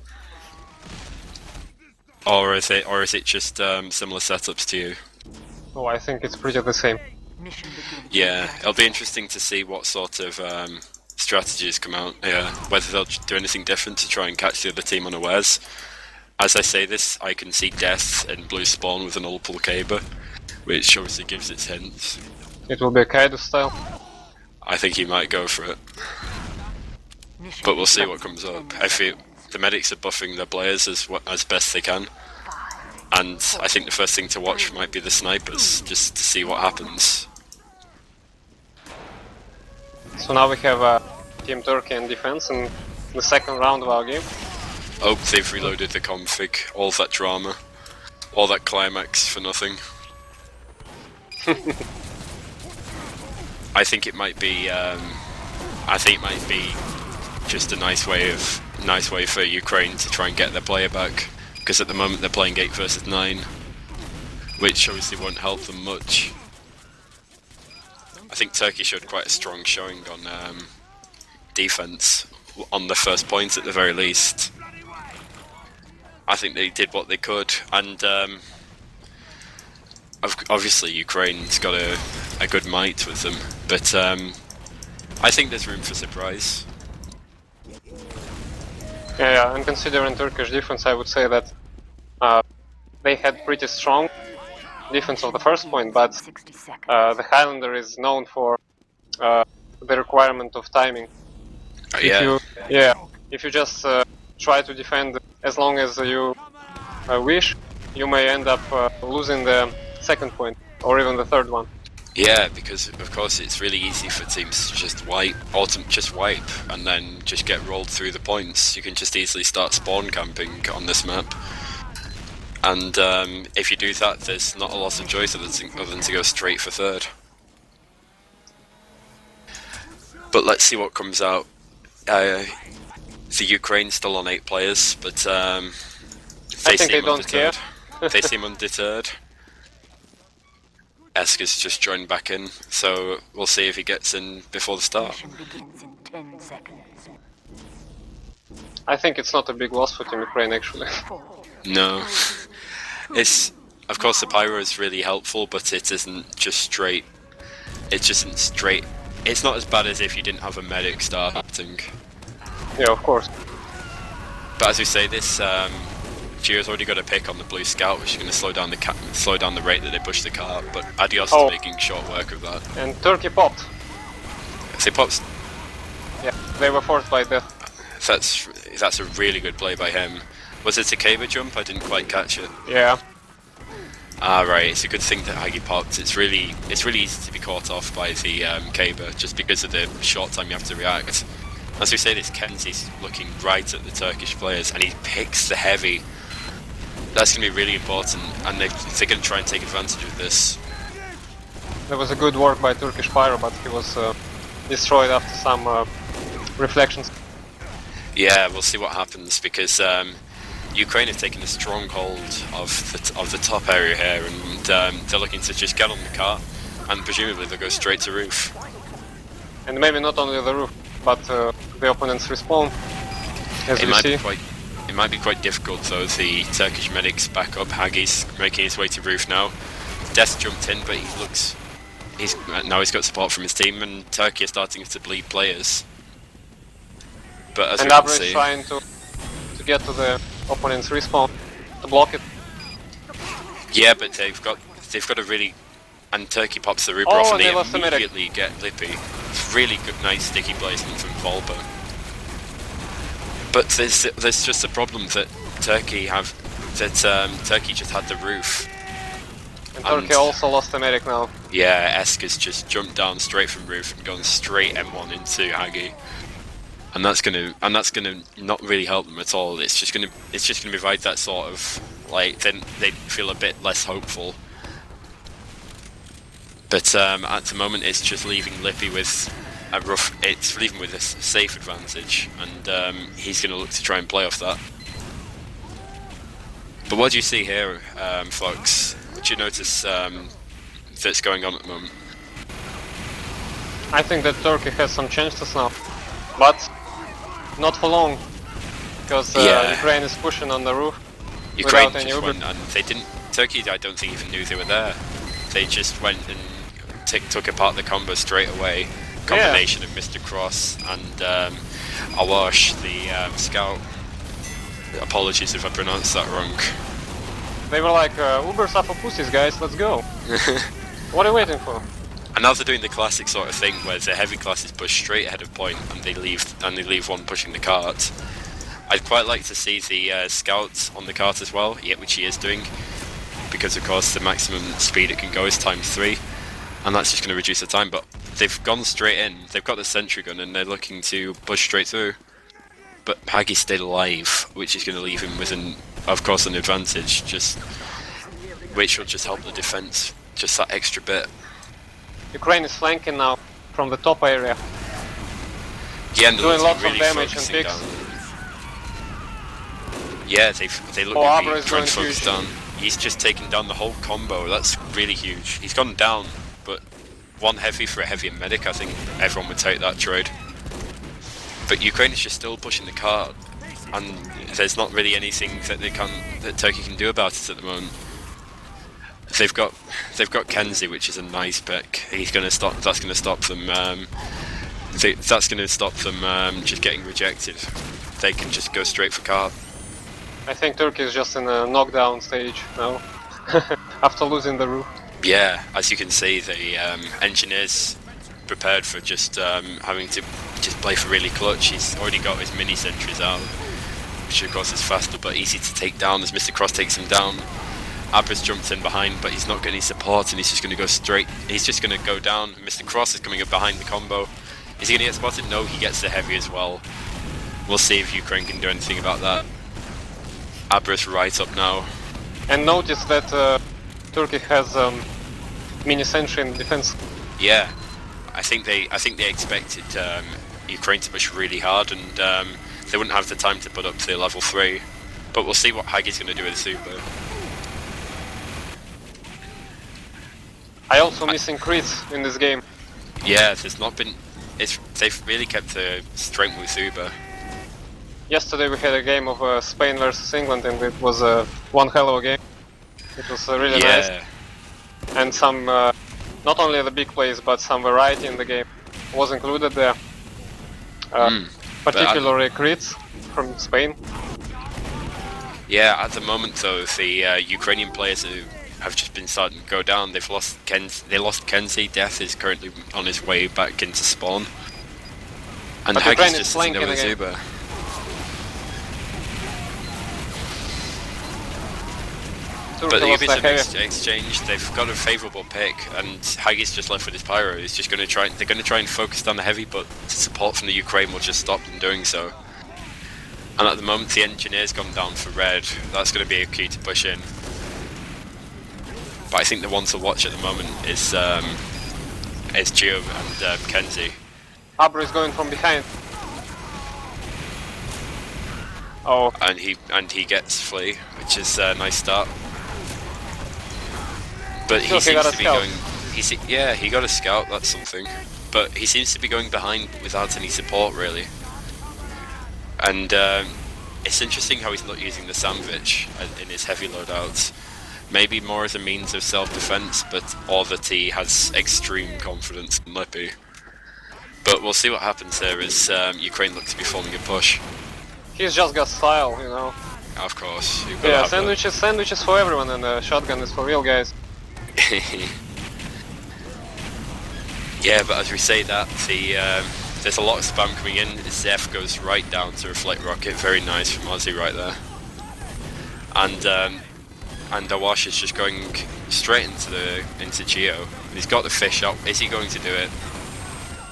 or is it just similar setups to you? Oh, I think it's pretty the same. Yeah, it'll be interesting to see what sort of strategies come out. Yeah, whether they'll do anything different to try and catch the other team unawares. As I say this, I can see Death and Blue spawn with an Ulpul Caber, which obviously gives its hints. It will be a Kaido style. I think he might go for it, but we'll see what comes up. I feel the medics are buffing their players as best they can, and I think the first thing to watch might be the snipers, just to see what happens. So now we have Team Turkey and defense in the second round of our game. Oh, they've reloaded the config. All that drama, all that climax for nothing. I think it might be. Just a nice way for Ukraine to try and get their player back, because at the moment they're playing 8 versus 9, which obviously won't help them much. I think Turkey showed quite a strong showing on defense on the first point at the very least. I think they did what they could, and obviously Ukraine's got a good might with them, but I think there's room for surprise. Yeah, and considering Turkish defense, I would say that they had pretty strong defense of the first point, but the Highlander is known for the requirement of timing. If you just try to defend as long as you wish, you may end up losing the second point or even the third one. Yeah, because of course it's really easy for teams to just wipe, and then just get rolled through the points. You can just easily start spawn camping on this map, and if you do that, there's not a lot of choice other than to go straight for third. But let's see what comes out. The Ukraine's still on 8 players, but I think they don't care. They seem undeterred. Esker's just joined back in, so we'll see if he gets in before the start. I think it's not a big loss for Team Ukraine, actually. No. Of course the pyro is really helpful, but it isn't just straight. It just isn't straight. It's not as bad as if you didn't have a medic starting. Yeah, of course. But as we say this, Gio's already got a pick on the blue scout, which is going to slow down the rate that they push the cart. But Adios is making short work of that. And Turkey popped. So he pops. Yeah, they were forced by death. That's a really good play by him. Was it a Caber jump? I didn't quite catch it. Yeah. Ah, right. It's a good thing that Hagi popped. It's really easy to be caught off by the Caber just because of the short time you have to react. As we say this, Kenzie's looking right at the Turkish players, and he picks the heavy. That's going to be really important, and they're going to try and take advantage of this. There was a good work by Turkish Pyro, but he was destroyed after some reflections. Yeah, we'll see what happens, because Ukraine have taken a stronghold of the top area here, and they're looking to just get on the cart, and presumably they'll go straight to roof. And maybe not only the roof, but the opponent's respawn, as we see. It might be quite difficult though. The Turkish medic's back up. Hagi's making his way to roof now. Death jumped in, but he's got support from his team, and Turkey are starting to bleed players. But as we can see, trying to get to the opponent's respawn to block it. Yeah, but they've got a really, and Turkey pops the Reaper off, and they immediately get Lippy. It's really good, nice sticky placement from Volba. But there's just a problem that Turkey just had the roof. And Turkey also lost a medic now. Yeah, Esker's just jumped down straight from roof and gone straight M1 into Hagi. And that's gonna not really help them at all. It's just gonna provide that sort of, like, then they feel a bit less hopeful. But at the moment, it's just leaving Lippy with a rough. It's leaving with a safe advantage, and he's going to look to try and play off that. But what do you see here, Fox? What do you notice that's going on at the moment? I think that Turkey has some chances now, but not for long, because Ukraine is pushing on the roof. Ukraine without any just Uber. went, and they didn't. Turkey, I don't think even knew they were there. They just went and took apart the combo straight away. Combination of Mr. Cross and Awash, the scout. Apologies if I pronounced that wrong. They were like, Ubers are for pussies, guys, let's go. What are you waiting for? And now they're doing the classic sort of thing where the heavy classes push straight ahead of point and they leave one pushing the cart. I'd quite like to see the scout on the cart as well, which he is doing, because of course the maximum speed it can go is ×3, and that's just going to reduce the time. But they've gone straight in, they've got the sentry gun and they're looking to push straight through. But Haggy stayed alive, which is going to leave him with of course an advantage, which will just help the defense just that extra bit. Ukraine is flanking now from the top area. Yeah, and doing lots really of damage and focusing picks. down. Yeah, they look Oh, to Abra be is trying to going focus huge. down. He's just taken down the whole combo. That's really huge. He's gone down, but one heavy for a heavy and medic. I think everyone would take that trade. But Ukraine is just still pushing the cart, and there's not really anything that Turkey can do about it at the moment. They've got Kenzie, which is a nice pick. He's going to stop. That's going to stop them. That's going to stop them just getting rejected. They can just go straight for cart. I think Turkey is just in a knockdown stage now, after losing the roof. Yeah, as you can see, the engineer's prepared for just having to just play for really clutch. He's already got his mini sentries out, which of course is faster but easy to take down as Mr. Cross takes him down. Abra's jumped in behind, but he's not getting any support, and he's just going to go straight. He's just going to go down. Mr. Cross is coming up behind the combo. Is he going to get spotted? No, he gets the heavy as well. We'll see if Ukraine can do anything about that. Abra's right up now. And notice that Turkey has mini sentry in defense. Yeah, I think they expected Ukraine to push really hard, and they wouldn't have the time to put up to level 3. But we'll see what Haggy's going to do with the super. I also missing crits in this game. Yeah, there's not been. They've really kept the strength with Uber. Yesterday we had a game of Spain versus England, and it was one hell of a game. It was really nice, and some not only the big plays but some variety in the game was included there. Particularly crits from Spain. Yeah, at the moment though, the Ukrainian players have just been starting to go down. They lost Kenzie. Death is currently on his way back into spawn, and But Haggy's Ukraine is just sitting there flanking with again. Uber. But the Turkey Ubers lost have a heavy. exchanged. They've got a favourable pick, and Haggy's just left with his pyro. He's just going to try. They're going to try and focus down the heavy, but support from the Ukraine will just stop them doing so. And at the moment, the engineer's gone down for red. That's going to be a key to push in. But I think the one to watch at the moment is Gio and Kenzie. Abra is going from behind. Oh, And he gets Flea, which is a nice start. But he Turkey got seems a to be scout. going. He got a scout. That's something. But he seems to be going behind without any support, really. And it's interesting how he's not using the sandwich in his heavy loadouts. Maybe more as a means of self-defense, or that he has extreme confidence in Lippy. But we'll see what happens here as Ukraine looks to be forming a push. he's just got style, you know. Of course. You've got to Yeah, have sandwiches for everyone, and the shotgun is for real guys. Yeah, but as we say that, there's a lot of spam coming in. Zeph goes right down to reflect rocket. Very nice from Ozzy right there. And Awash is just going straight into Geo. He's got the fish up. Is he going to do it?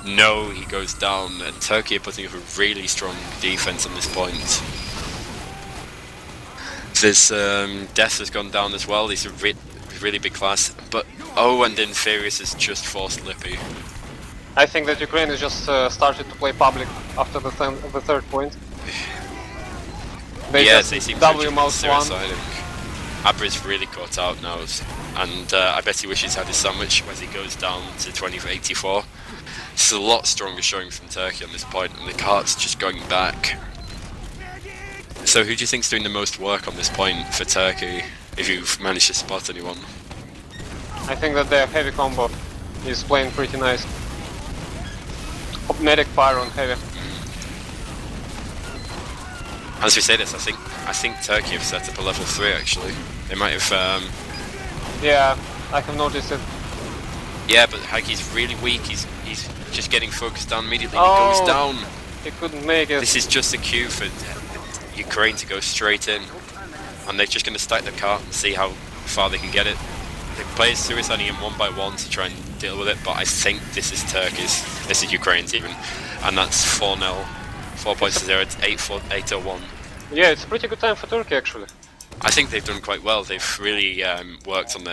No, he goes down. And Turkey are putting up a really strong defense on this point. There's Death has gone down as well. These are really big class. But oh, and then Furious has just forced Lippy. I think that Ukraine has just started to play public after the third point. They They just seem W to mouse one. suiciding. Abra's really caught out now, and I bet he wishes he had his sandwich as he goes down to 20 for 84. It's a lot stronger showing from Turkey on this point, and the cart's just going back. So who do you think's doing the most work on this point for Turkey, if you've managed to spot anyone? I think that their heavy combo is playing pretty nice. Medic Pyro and heavy. As we say this, I think Turkey have set up a level 3 actually. They might have. Yeah, I have noticed it. Yeah, but Hagi's really weak. He's just getting focused down immediately. Oh, he goes down. He couldn't make it. This is just a cue for Ukraine to go straight in, and they're just going to stack the cart and see how far they can get it. The players suiciding him one by one to try and deal with it, but I think this is Turkey's. This is Ukraine's even, and that's 4-0. 4 points to 0. It's 8-0-1. Yeah, it's a pretty good time for Turkey actually. I think they've done quite well. They've really worked on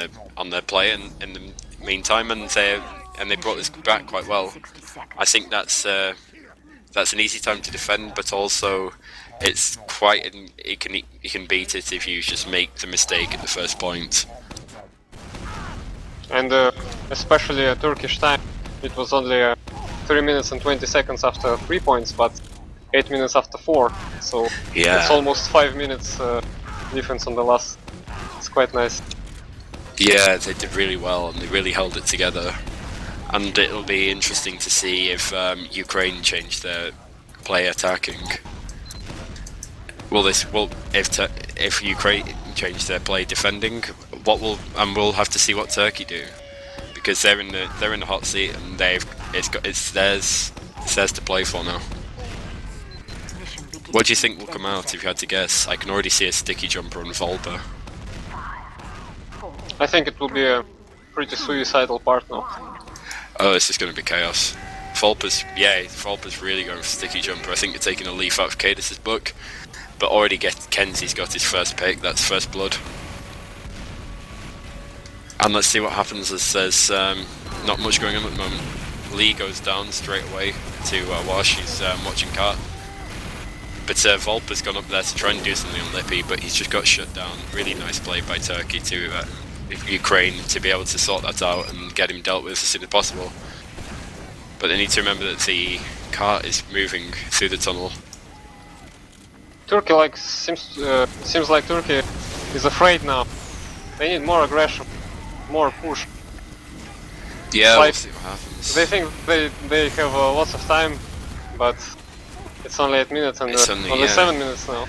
their play in the meantime, and they brought this back quite well. I think that's an easy time to defend, but also it's quite you can beat it if you just make the mistake at the first point. And especially Turkish time, it was only 3 minutes and 20 seconds after 3 points, but 8 minutes after 4. So Yeah. it's almost 5 minutes difference on the last. It's quite nice. Yeah, they did really well, and they really held it together. And it'll be interesting to see if Ukraine change their play attacking. If Ukraine change their play defending, we'll have to see what Turkey do, because they're in the hot seat, and it's theirs to play for now. What do you think will come out if you had to guess? I can already see a sticky jumper on Volba. I think it will be a pretty suicidal part now. Oh, this is going to be chaos. Volpa's really going for sticky jumper. I think you're taking a leaf out of Cadis's book, but already Kenzie's got his first pick. That's first blood. And let's see what happens as there's not much going on at the moment. Lee goes down straight away to Wash. He's watching cart. But Volpa's gone up there to try and do something on Lippy, but he's just got shut down. Really nice play by Turkey to Ukraine to be able to sort that out and get him dealt with as soon as possible. But they need to remember that the cart is moving through the tunnel. Turkey seems like Turkey is afraid now. They need more aggression, more push. Yeah, Like, we'll see what happens. They think they have lots of time, but it's only 8 minutes and It's only only, 7 minutes now.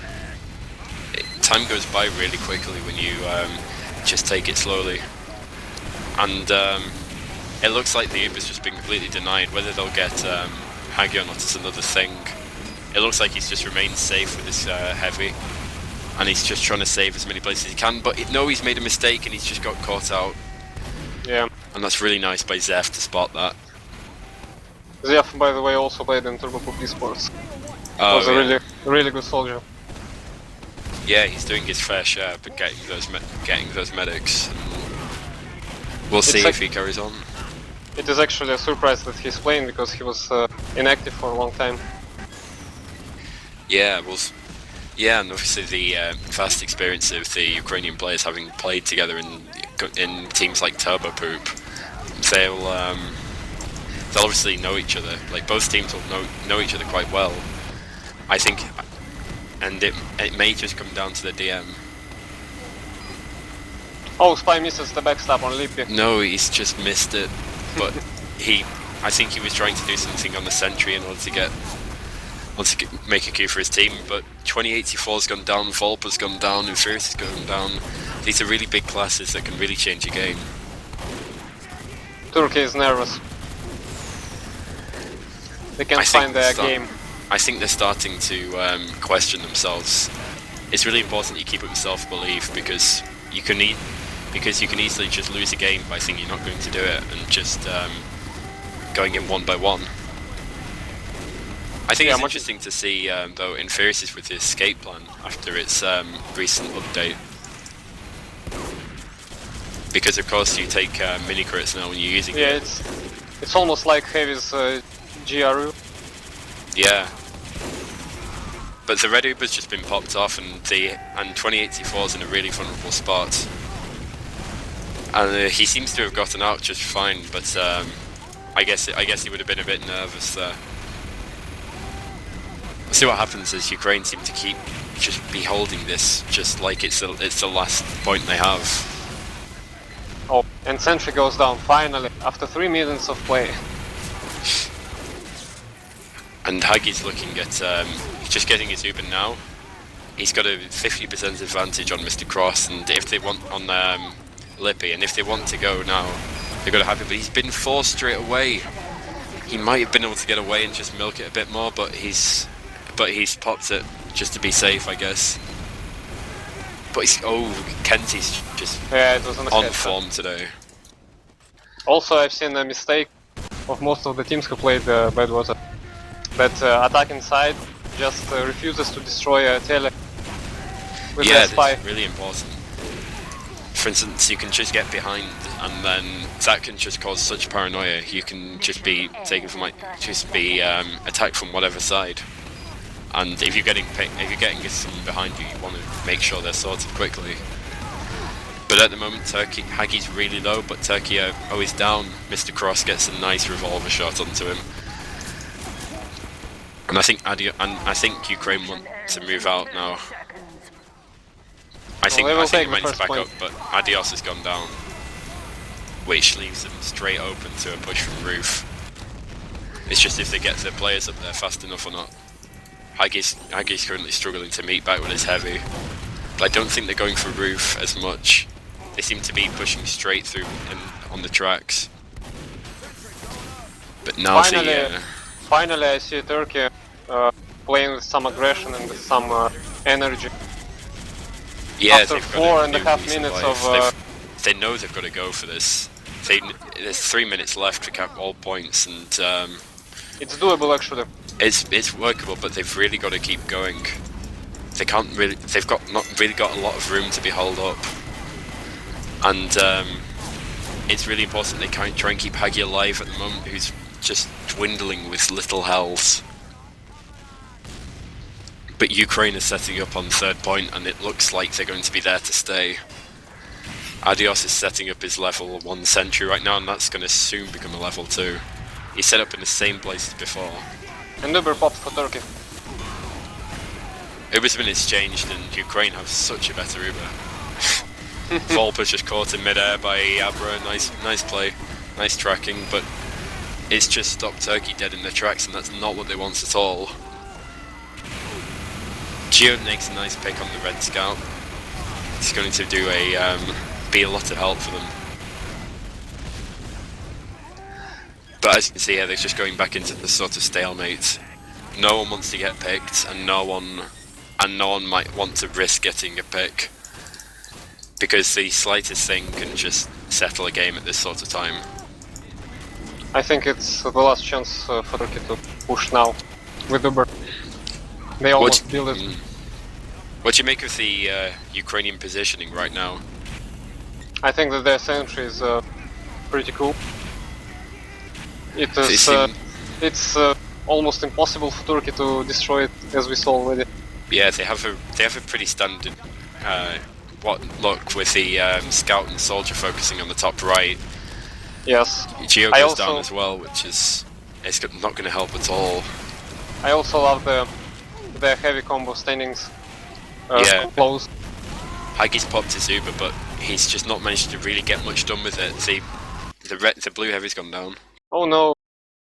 Time goes by really quickly when you just take it slowly. And it looks like the Uber's just been completely denied. Whether they'll get Hagi or not is another thing. It looks like he's just remained safe with his heavy, and he's just trying to save as many places as he can, but he's made a mistake and he's just got caught out. Yeah. And that's really nice by Zeph to spot that. Zef, by the way, also played in Turbo Poop Esports. Oh, Was a yeah. really good soldier. Yeah, he's doing his fair share, but getting those medics. And we'll see if he carries on. It is actually a surprise that he's playing, because he was inactive for a long time. Yeah, and obviously the vast experience of the Ukrainian players having played together in teams like Turbo Poop, they'll obviously know each other. Like, both teams will know each other quite well, I think, and it may just come down to the DM. Oh, Spy misses the backstab on Lippy. No, he's just missed it, but I think he was trying to do something on the sentry in order to make a queue for his team, but 2084's gone down, Volpa's gone down, and Furious has gone down. These are really big classes that can really change a game. Turkey is nervous. They can't find their game. I think they're starting to question themselves. It's really important you keep up with self-belief, because you can easily just lose a game by thinking you're not going to do it and just going in one by one. I think it's interesting to see though Infurious with his escape plan after its recent update. Because of course you take mini crits now when you're using Yeah, it. it's almost like Heavy's GRU. Yeah. But the red Uber's just been popped off, and 2084's in a really vulnerable spot. And he seems to have gotten out just fine, but I guess he would have been a bit nervous there. We'll see what happens as Ukraine seem to keep just be holding this, just like it's the last point they have. Oh, and Sentry goes down finally after 3 minutes of play. And Hagi's looking at just getting his Uber now. He's got a 50% advantage on Mr. Cross, and if they want on Lippy, and if they want to go now, they've got to have it. But he's been forced straight away. He might have been able to get away and just milk it a bit more, but he's popped it just to be safe, I guess. But Kenty's just it was on form today. Also, I've seen a mistake of most of the teams who played Badwater. That attacking side just refuses to destroy a tele with their spy. That's really important. For instance, you can just get behind, and then that can just cause such paranoia. You can just be taken from attacked from whatever side. And if you're getting someone behind you, you want to make sure they're sorted quickly. But at the moment, Hagi's really low, but Turkey is down. Mr. Cross gets a nice revolver shot onto him. And I think Ukraine want to move out now. I think they meant to back up, but Adios has gone down, which leaves them straight open to a push from roof. It's just if they get their players up there fast enough or not. Hagi's currently struggling to meet back with his heavy, but I don't think they're going for roof as much. They seem to be pushing straight through on the tracks. But now finally I see Turkey playing with some aggression and with some energy. Yeah, after 4.5 minutes of... they know they've got to go for this. There's 3 minutes left to cap all points, and it's doable actually. It's workable, but they've really got to keep going. They've not really got a lot of room to be held up, and it's really important they try and keep Hagi alive at the moment, who's just dwindling with little health. But Ukraine is setting up on third point, and it looks like they're going to be there to stay. Adios is setting up his level 1 sentry right now, and that's going to soon become a level 2. He's set up in the same place as before. And Uber popped for Turkey. Uber's been exchanged, and Ukraine have such a better Uber. Volpa's just caught in mid-air by Abra. Nice play, nice tracking, but it's just stopped Turkey dead in their tracks, and that's not what they want at all. Geo makes a nice pick on the red scout. It's going to do be a lot of help for them. But as you can see here, they're just going back into the sort of stalemate. No one wants to get picked, and no one might want to risk getting a pick, because the slightest thing can just settle a game at this sort of time. I think it's the last chance for Turkey to push now with Uber. They almost build it. What do you make of the Ukrainian positioning right now? I think that their sentry is pretty cool. It's almost impossible for Turkey to destroy it, as we saw already. Yeah, they have a pretty standard look with the scout and soldier focusing on the top right. Yes. Geo goes down as well, which is not going to help at all. I also love the heavy combo standings close. Hagi's popped his Uber, but he's just not managed to really get much done with it. The blue heavy's gone down. Oh no,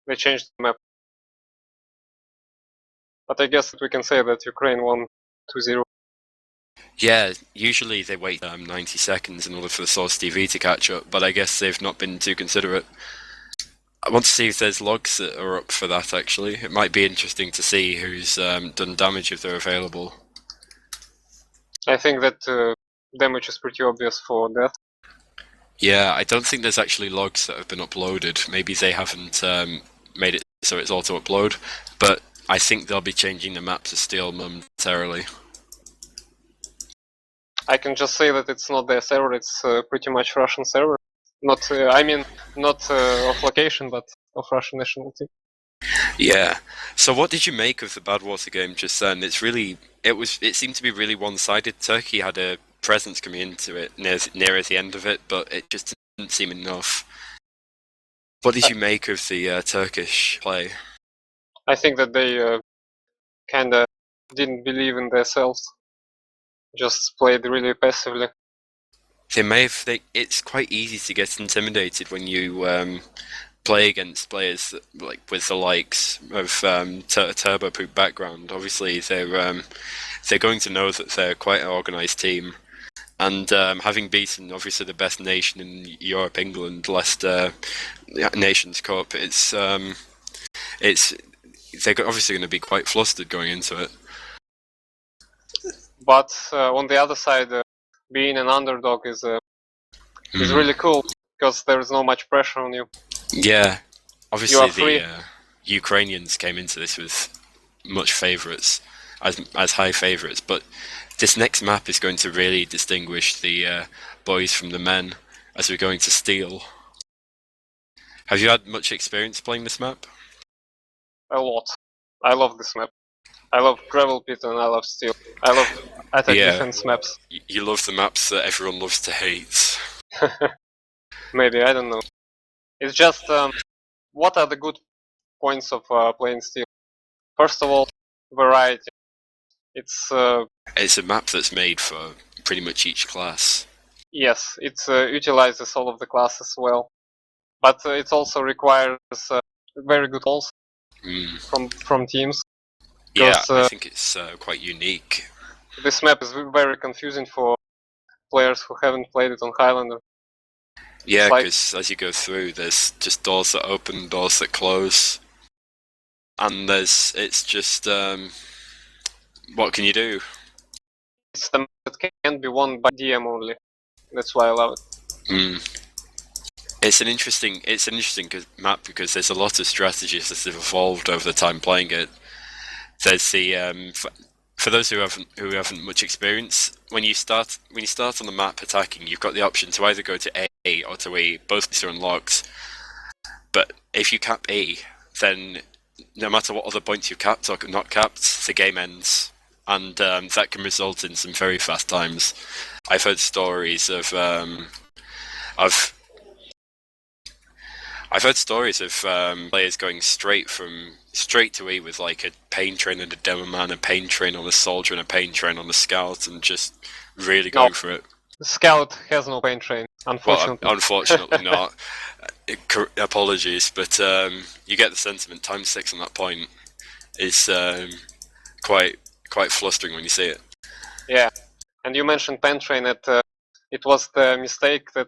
they changed the map. But I guess that we can say that Ukraine won 2-0. Yeah, usually they wait 90 seconds in order for the Source TV to catch up, but I guess they've not been too considerate. I want to see if there's logs that are up for that, actually. It might be interesting to see who's done damage if they're available. I think that damage is pretty obvious for death. Yeah, I don't think there's actually logs that have been uploaded. Maybe they haven't made it so it's auto-upload, but I think they'll be changing the map to Steel momentarily. I can just say that it's not their server, it's pretty much Russian server. Not, not of location, but of Russian nationality. Yeah. So what did you make of the Badwater game just then? It seemed to be really one-sided. Turkey had a presence coming into it near at the end of it, but it just didn't seem enough. What did you make of the Turkish play? I think that they kinda didn't believe in themselves. Just played really passively. It's quite easy to get intimidated when you play against players like with the likes of Turbo Poop background. Obviously, they're going to know that they're quite an organised team, and having beaten obviously the best nation in Europe, England, last Nations Cup, it's they're obviously going to be quite flustered going into it. But on the other side, being an underdog is really cool because there's no much pressure on you. Yeah, You obviously are free. the Ukrainians came into this with much favourites, as high favourites, but this next map is going to really distinguish the boys from the men as we're going to Steel. Have you had much experience playing this map? A lot. I love this map. I love Gravel Pit and I love Steel. I love attack defense maps. You love the maps that everyone loves to hate. Maybe, I don't know. It's just, what are the good points of playing Steel? First of all, variety. It's a map that's made for pretty much each class. Yes, it utilizes all of the classes well, but it also requires very good calls from teams. Yeah, I think it's quite unique. This map is very confusing for players who haven't played it on Highlander. Yeah, because as you go through, there's just doors that open, doors that close, and it's just what can you do? It's the map that can be won by DM only. That's why I love it. It's an interesting map because there's a lot of strategies that have evolved over the time playing it. There's the for those who haven't much experience, when you start on the map attacking, you've got the option to either go to A or to E. Both these are unlocked. But if you cap A, then no matter what other points you capped or not capped, the game ends, and that can result in some very fast times. I've heard stories of players going straight to E with like a pain train and a demo man, a pain train on a soldier, and a pain train on a scout, and just really going for it. The scout has no pain train, unfortunately. Well, unfortunately not. Apologies, but you get the sentiment. Times 6 on that point is quite flustering when you see it. Yeah, and you mentioned pain train. That it was the mistake that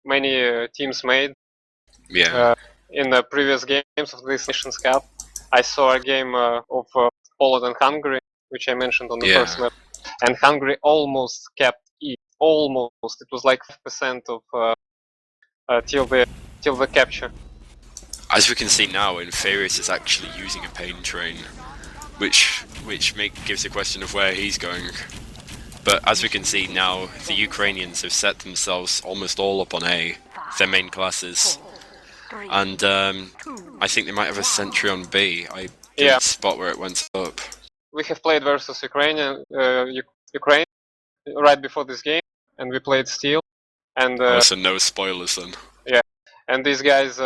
many teams made. Yeah. In the previous games of this Nations Cup, I saw a game of Poland and Hungary, which I mentioned on the first map, and Hungary almost kept E. Almost. It was like 5% of till the capture. As we can see now, Inferius is actually using a pain train, which gives the question of where he's going. But as we can see now, the Ukrainians have set themselves almost all up on A, their main classes. And I think they might have a sentry on B. I didn't spot where it went up. We have played versus Ukraine right before this game, and we played Steel. And so no spoilers then. Yeah, and these guys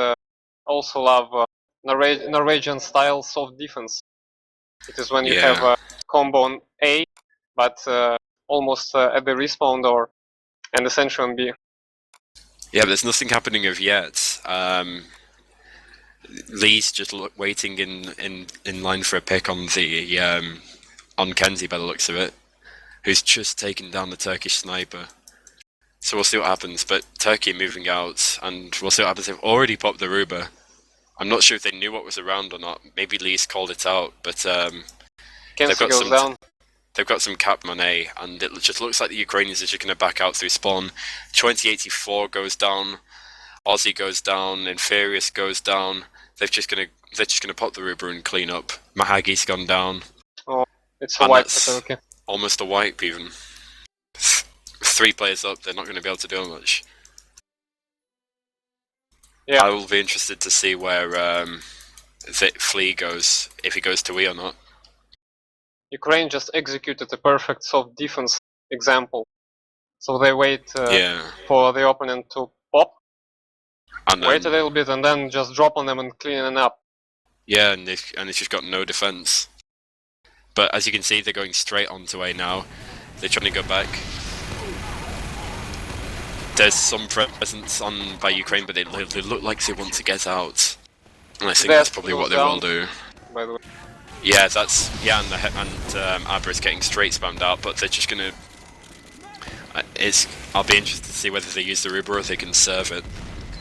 also love Norwegian style soft defense. It is when you have a combo on A, but almost at the respawn door, and the sentry on B. Yeah, but there's nothing happening of yet. Lee's just waiting in line for a pick on the on Kenzie by the looks of it, who's just taken down the Turkish sniper. So we'll see what happens. But Turkey moving out, and we'll see what happens. They've already popped the Ruba. I'm not sure if they knew what was around or not. Maybe Lee's called it out, but they've got some cap on A, and it just looks like the Ukrainians are just going to back out through spawn. 2084 goes down, Aussie goes down, Inferius goes down. They're just gonna pop the Ruba and clean up. Mahagi's gone down. Oh, it's a wipe for Turkey. Almost a wipe even. 3 players up, they're not going to be able to do much. Yeah. I will be interested to see where Flea goes, if he goes to E or not. Ukraine just executed a perfect soft defense example. So they wait for the opponent to pop, and then, wait a little bit, and then just drop on them and clean it up. Yeah, and it's just got no defense. But as you can see, they're going straight onto A now. They're trying to go back. There's some presence on by Ukraine, but they look like they want to get out. And I think that's probably what they will do. By the way. Yeah, and Abra is getting straight spammed out, but they're just gonna. I'll be interested to see whether they use the Ruber or if they can serve it,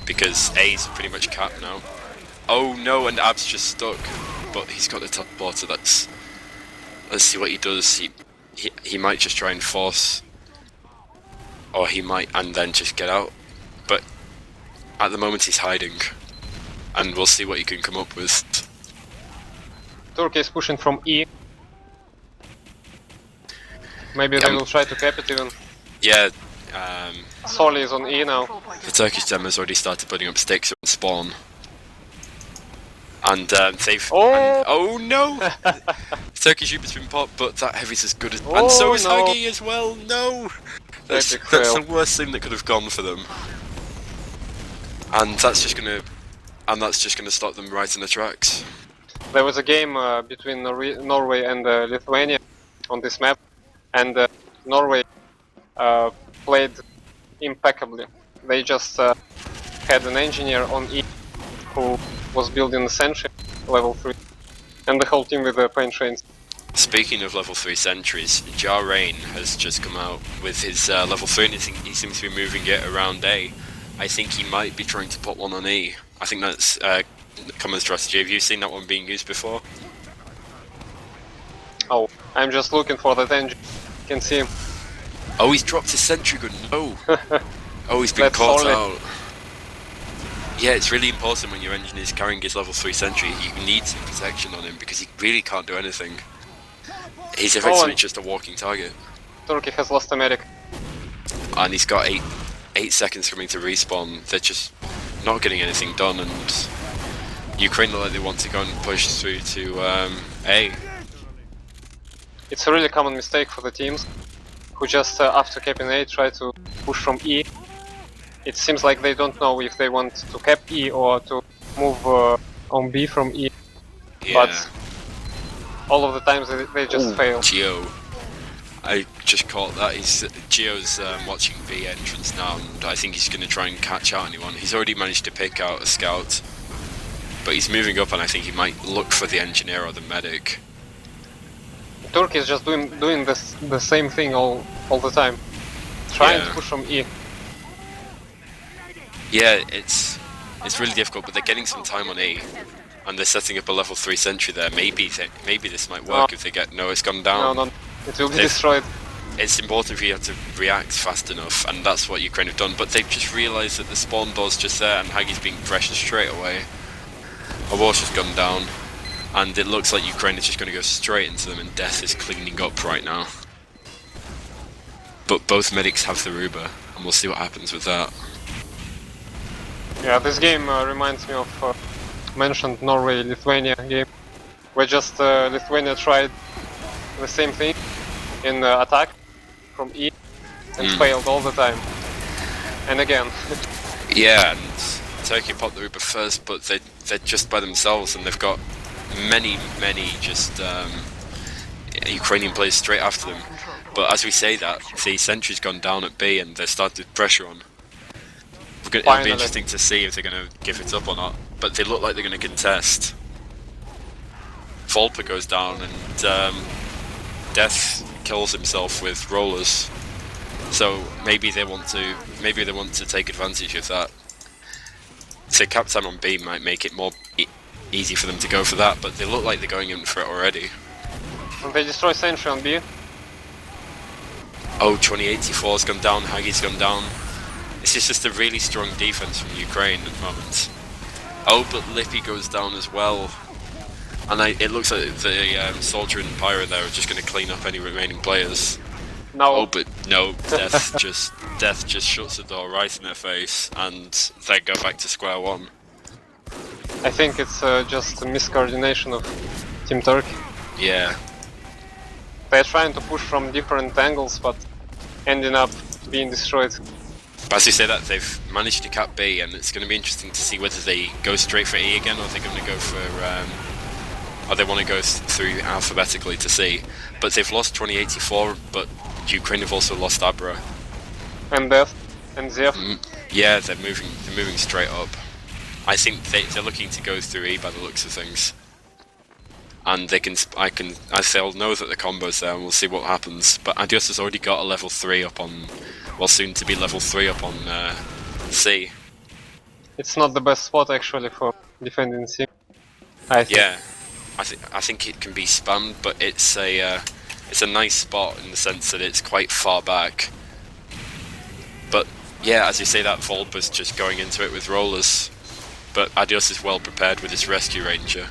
because A's pretty much capped now. Oh no, and Ab's just stuck, but he's got the top water. Let's see what he does. He might just try and force, or he might and then just get out. But at the moment he's hiding, and we'll see what he can come up with. Turkey is pushing from E. Maybe they will try to cap it even. Yeah. Soli is on E now. The Turkish team has already started putting up sticks on spawn. And they've... Oh no! The Turkish Uber's been popped, but that heavy's as good as... and so is Huggy as well! No! That's the worst thing that could have gone for them. And that's just gonna stop them right in the tracks. There was a game between Norway and Lithuania on this map, and Norway played impeccably. They just had an engineer on E who was building the sentry level 3, and the whole team with the paint trains. Speaking of level 3 sentries, Jarain has just come out with his level 3 and he seems to be moving it around A. I think he might be trying to put one on E. I think that's common strategy. Have you seen that one being used before? Oh, I'm just looking for that engine. You can see him. Oh, he's dropped his sentry gun. No. Oh, he's been caught out. Yeah, it's really important when your engine is carrying his level 3 sentry. You need some protection on him because he really can't do anything. He's effectively just a walking target. Turkey has lost a medic. And he's got 8 seconds coming to respawn. They're just not getting anything done, and Ukraine look like they want to go and push through to A. It's a really common mistake for the teams who just after capping A try to push from E. It seems like they don't know if they want to cap E or to move on B from E. Yeah. But all of the times they just fail. Geo. I just caught that. Geo's watching B entrance now, and I think he's going to try and catch out anyone. He's already managed to pick out a scout, but he's moving up, and I think he might look for the engineer or the medic. Turkey is just doing the same thing all the time, trying to push from E. Yeah, it's really difficult, but they're getting some time on E, and they're setting up a level 3 sentry there. Maybe this might work if they get... No, it's gone down. No, it will be destroyed. It's important for you to react fast enough, and that's what Ukraine have done, but they've just realised that the spawn door's just there, and Hagi's being pressured straight away. A war's just gone down, and it looks like Ukraine is just going to go straight into them, and Death is cleaning up right now. But both medics have the Ruber, and we'll see what happens with that. Yeah, this game reminds me of mentioned Norway-Lithuania game, where just Lithuania tried the same thing in attack from E and failed all the time. And again. Yeah, and Turkey popped the Ruber first, but they're just by themselves, and they've got many just Ukrainian players straight after them. But as we say that, the sentry's gone down at B and they're starting pressure on. It'll be interesting to see if they're going to give it up or not, but they look like they're going to contest. Volpa goes down and Death kills himself with rollers, so maybe they want to take advantage of that. So cap time on B might make it more easy for them to go for that, but they look like they're going in for it already. And they destroy sentry on B. Oh, 2084's gone down, Hagi's gone down. This is just a really strong defense from Ukraine at the moment. Oh, but Lippy goes down as well. And it looks like the Soldier and Pyro there are just going to clean up any remaining players. No. Oh, but No, Death just shuts the door right in their face, and they go back to square one. I think it's just a miscoordination of Team Turkey. Yeah. They're trying to push from different angles, but ending up being destroyed. But as you say that, they've managed to cap B, and it's going to be interesting to see whether they go straight for E again, or they're going to go for, or they want to go through alphabetically to C. But they've lost 2084, but Ukraine have also lost Abra. And Death and Zef. Yeah, they're moving straight up. I think they're looking to go through E by the looks of things. And they'll know that the combo's there, and we'll see what happens. But Adios has already got a level 3 up on, well, soon to be level 3 up on C. It's not the best spot actually for defending C. I think. Yeah, I think it can be spammed, but it's a nice spot in the sense that it's quite far back. But yeah, as you say, that Volba's just going into it with rollers. But Adios is well prepared with his rescue ranger.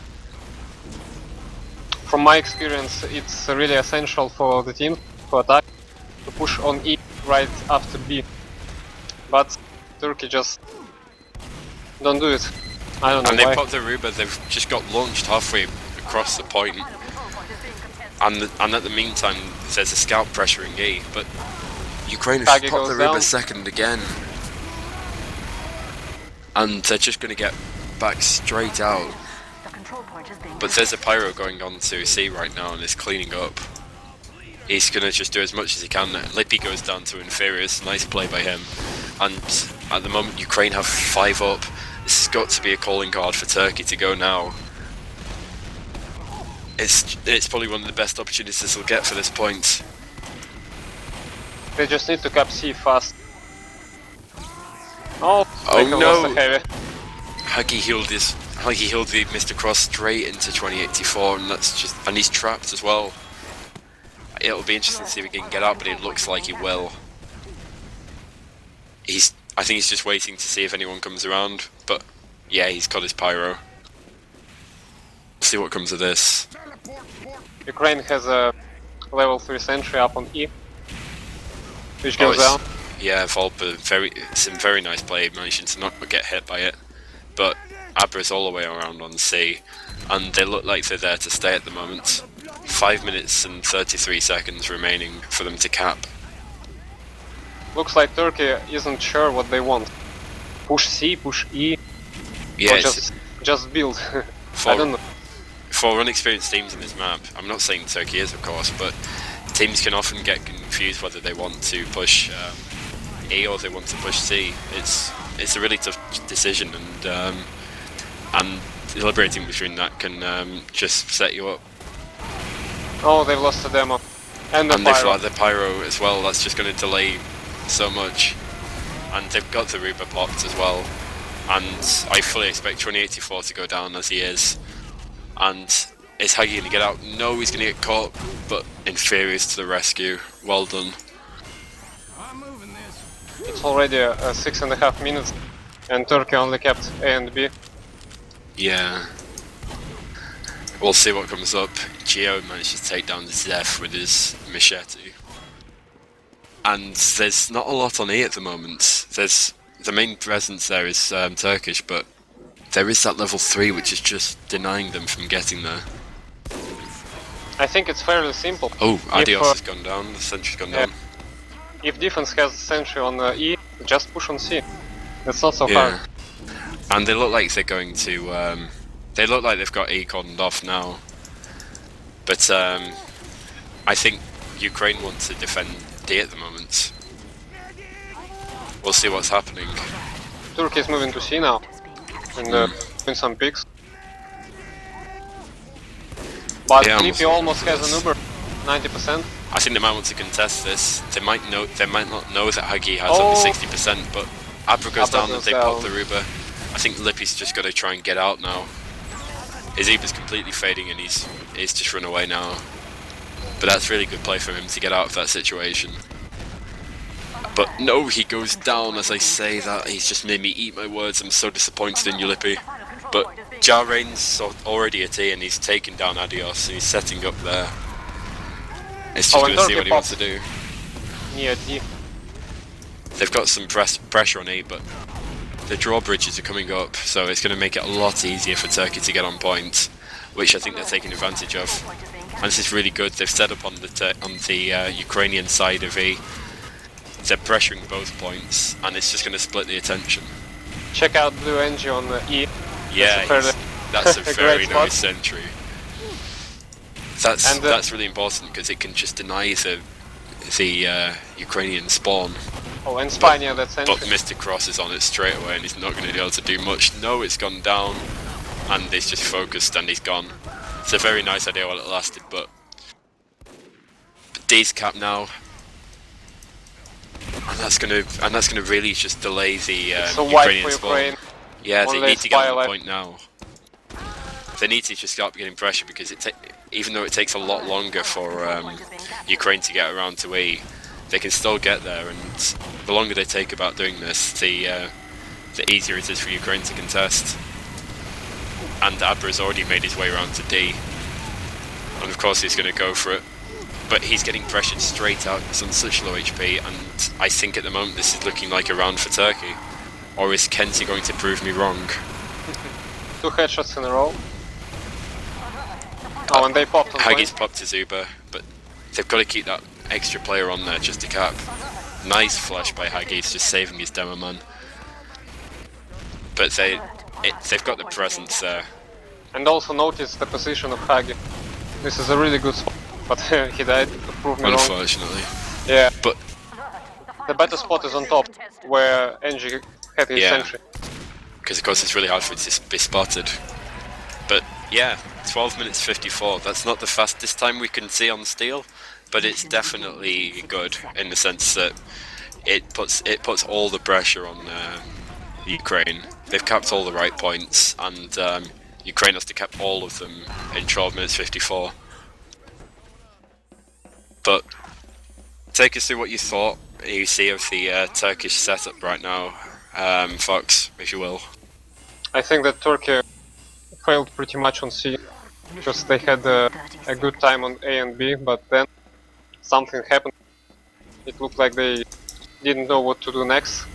From my experience, it's really essential for the team to attack, to push on E right after B. But Turkey just don't do it. I don't know and why. they popped the Ruba, they've just got launched halfway across the point. And at the meantime, there's a scout pressuring E, but Ukraine have Kage popped the goes Ruba down. second again. And they're just going to get back straight out. But there's a pyro going on to C right now and is cleaning up. He's going to just do as much as he can. Lippy goes down to Inferiors, nice play by him. And at the moment Ukraine have 5 up. This has got to be a calling card for Turkey to go now. It's probably one of the best opportunities they'll get for this point. They just need to cap C fast. Oh, Oh no! lost a heavy. Huggy healed the Mr. Cross straight into 2084, and he's trapped as well. It'll be interesting to see if he can get out, but it looks like he will. I think he's just waiting to see if anyone comes around, but yeah, he's got his pyro. See what comes of this. Ukraine has a level 3 sentry up on E, which goes down. Yeah, Volpa, some very nice play, managing to not get hit by it. But Abra's all the way around on C, and they look like they're there to stay at the moment. 5 minutes and 33 seconds remaining for them to cap. Looks like Turkey isn't sure what they want. Push C, push E, Yeah, or just build. I don't know. For unexperienced teams in this map, I'm not saying Turkey is, of course, but teams can often get confused whether they want to push E or they want to push C. It's a really tough decision, and deliberating between that can just set you up. Oh, they've lost the demo. And the And they've pyro. got the pyro as well. That's just going to delay so much. And they've got the Ruba popped as well. And I fully expect 2084 to go down as he is. And is Hagi going to get out? No, he's going to get caught. But Inferiors to the rescue. Well done. It's already 6.5 minutes, and Turkey only kept A and B. Yeah. We'll see what comes up. Geo managed to take down the Zef with his machete. And there's not a lot on E at the moment. The main presence there is Turkish, but there is that level 3 which is just denying them from getting there. I think it's fairly simple. Oh, Adios If, has gone down, the sentry's gone down. If defense has sentry on E, just push on C. That's not so Yeah. hard. And they look like they're going to... they look like they've got E cordoned off now. But I think Ukraine wants to defend D at the moment. We'll see what's happening. Turkey is moving to C now, and doing some picks. But Yeah, Lippy almost has an Uber, 90%. I think they might want to contest this. They might not know that Hagi has over 60%, but Abra goes down and they pop the Ruba. I think Lippy's just got to try and get out now. His Uber's completely fading and he's just run away now. But that's really good play from him to get out of that situation. But no, he goes down as I say that. He's just made me eat my words. I'm so disappointed in you, Lippy. But Jarain's already at E and he's taken down Adios and he's setting up there. It's just going to see what he wants to do. near D. They've got some pressure on A, but the drawbridges are coming up, so it's going to make it a lot easier for Turkey to get on point, which I think they're taking advantage of. And this is really good. They've set up on the Ukrainian side of E. They're pressuring both points, and it's just going to split the attention. Check out Blue NG on E. Yeah, that's a very nice sentry. That's really important because it can just deny the Ukrainian spawn. Oh, and Spania, that's But Mr. Cross is on it straight away, and he's not going to be able to do much. No, it's gone down, and it's just focused, and he's gone. It's a very nice idea while it lasted, but D's capped now, and that's gonna really just delay the Ukrainian spawn. Yeah, they need to get on the point now. They need to just start getting pressure because even though it takes a lot longer for Ukraine to get around to E, they can still get there, and the longer they take about doing this, the easier it is for Ukraine to contest. And Abra's already made his way around to D, and of course he's going to go for it, but he's getting pressured straight out. He's on such low HP, and I think at the moment this is looking like a round for Turkey. Or is Kenty going to prove me wrong? 2 headshots in a row. Oh, and they popped on Haggis point. popped to Zuba, but they've got to keep that extra player on there just to cap. Nice flash by Haggis, just saving his demo man. But they've got the presence there. And also notice the position of Hagi. This is a really good spot, but he died to prove me wrong. Unfortunately. Yeah, But the better spot is on top, where NG had his sentry. because of course it's really hard for it to be spotted. But yeah, 12 minutes 54, that's not the fastest time we can see on Steel, but it's definitely good in the sense that it puts all the pressure on Ukraine. They've capped all the right points, and Ukraine has to cap all of them in 12 minutes 54. But take us through what you thought you see of the Turkish setup right now, Fox, if you will. I think that Turkey failed pretty much on C, because they had a good time on A and B, but then something happened. It looked like they didn't know what to do next.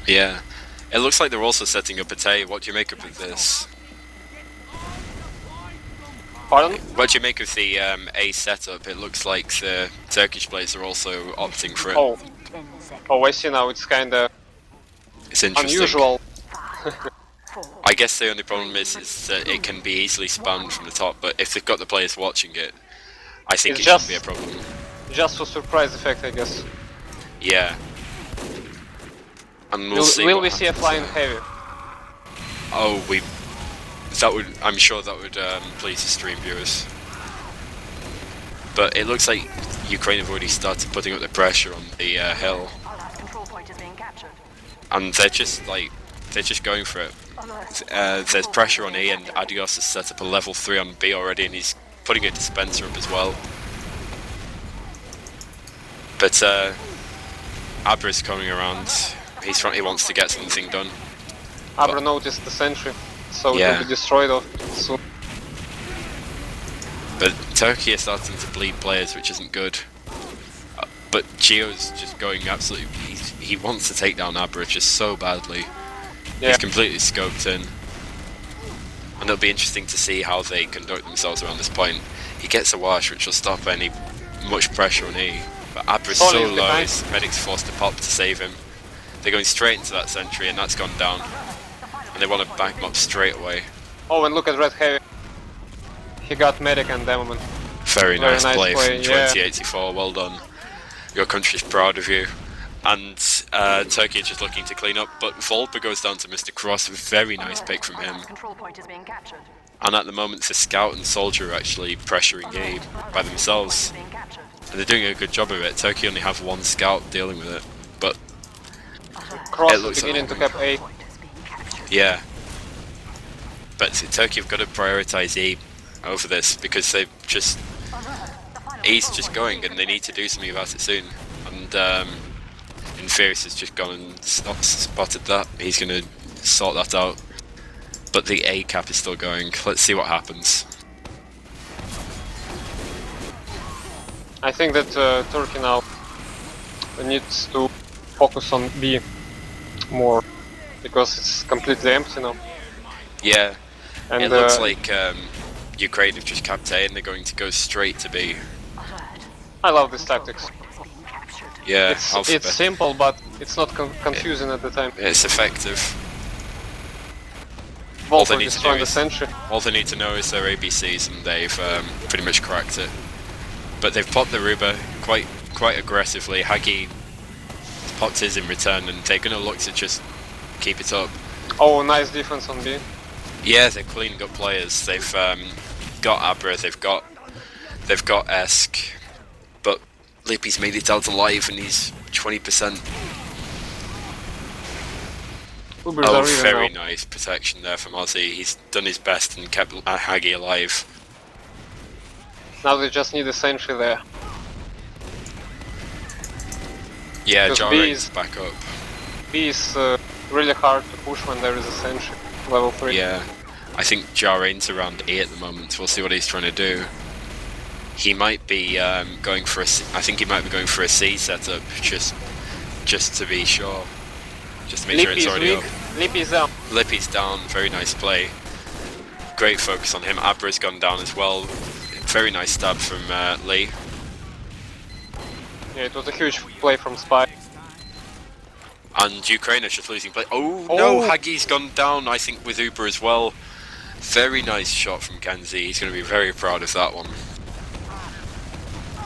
Yeah, it looks like they're also setting up at A. What do you make of this? Pardon? What do you make of the A setup? It looks like the Turkish players are also opting for it. Oh, I see now. It's kinda It's interesting. unusual. I guess the only problem is that it can be easily spammed from the top, but if they've got the players watching it, I think It's it shouldn't just- be a problem. Just for surprise effect, I guess. Yeah. And we'll see. Will what we see a happens flying there. heavy? Oh, I'm sure that would please the stream viewers. But it looks like Ukraine have already started putting up the pressure on the hill, and they're just going for it. There's pressure on E, and Adios has set up a level 3 on B already, and he's putting a dispenser up as well. But Abra's coming around. He wants to get something done. Abra noticed the sentry, so it Yeah. will be destroyed off soon. But Turkey is starting to bleed players, which isn't good. But Gio's just going absolutely... He wants to take down Abra just so badly. Yeah. He's completely scoped in. And it'll be interesting to see how they conduct themselves around this point. He gets a wash, which will stop any much pressure on E. But Abra's so Solly's low, behind. his medic's forced to pop to save him. They're going straight into that sentry, and that's gone down. And they want to back him up straight away. Oh, and look at Red Heavy. He got medic and demoman. Very nice play from yeah. 2084, well done. Your country's proud of you. And Turkey is just looking to clean up, but Volpa goes down to Mr. Cross, a very nice pick from him. And at the moment the Scout and Soldier are actually pressuring A by themselves. And they're doing a good job of it. Turkey only have one Scout dealing with it, but Cross It is looks beginning to like- cap A. yeah. But Turkey have got to prioritise E over this, because they've just... E's just going, and they need to do something about it soon. And Inferius has just gone and spotted that. He's going to sort that out. But the A cap is still going. Let's see what happens. I think that Turkey now needs to focus on B more, because it's completely empty now. Yeah, And it looks like Ukraine have just capped A and they're going to go straight to B. I love these tactics. Yeah, It's simple, but it's not confusing at the time. it's effective. Both they are need to destroying do the is- sentry. All they need to know is their ABCs, and they've pretty much cracked it. But they've popped the Ruba quite aggressively. Hagi popped his in return, and they're going to look to just keep it up. Oh, nice defense on B. Yeah, they're cleaning up players. They've got Abra, they've got Esk, but Lippy's made it out alive, and he's 20%. Ubers Oh, are even very now. nice protection there from Ozzy. He's done his best and kept Hagi alive. Now they just need a sentry there. Yeah, Because B Jarring's is- back up. B is really hard to push when there is a sentry. Level 3. Yeah, I think Jarring's around A at the moment. We'll see what he's trying to do. He might be going for I think he might be going for a C setup, just to be sure. Just to make sure Lippy it's is already weak. up. Lippy is down. Lippy's down, very nice play. Great focus on him. Abra's gone down as well. Very nice stab from Lee. Yeah, it was a huge play from Spy. And Ukraine is just losing play. Oh Oh. no, Hagi's gone down, I think, with Uber as well. Very nice shot from Kenzie. He's going to be very proud of that one.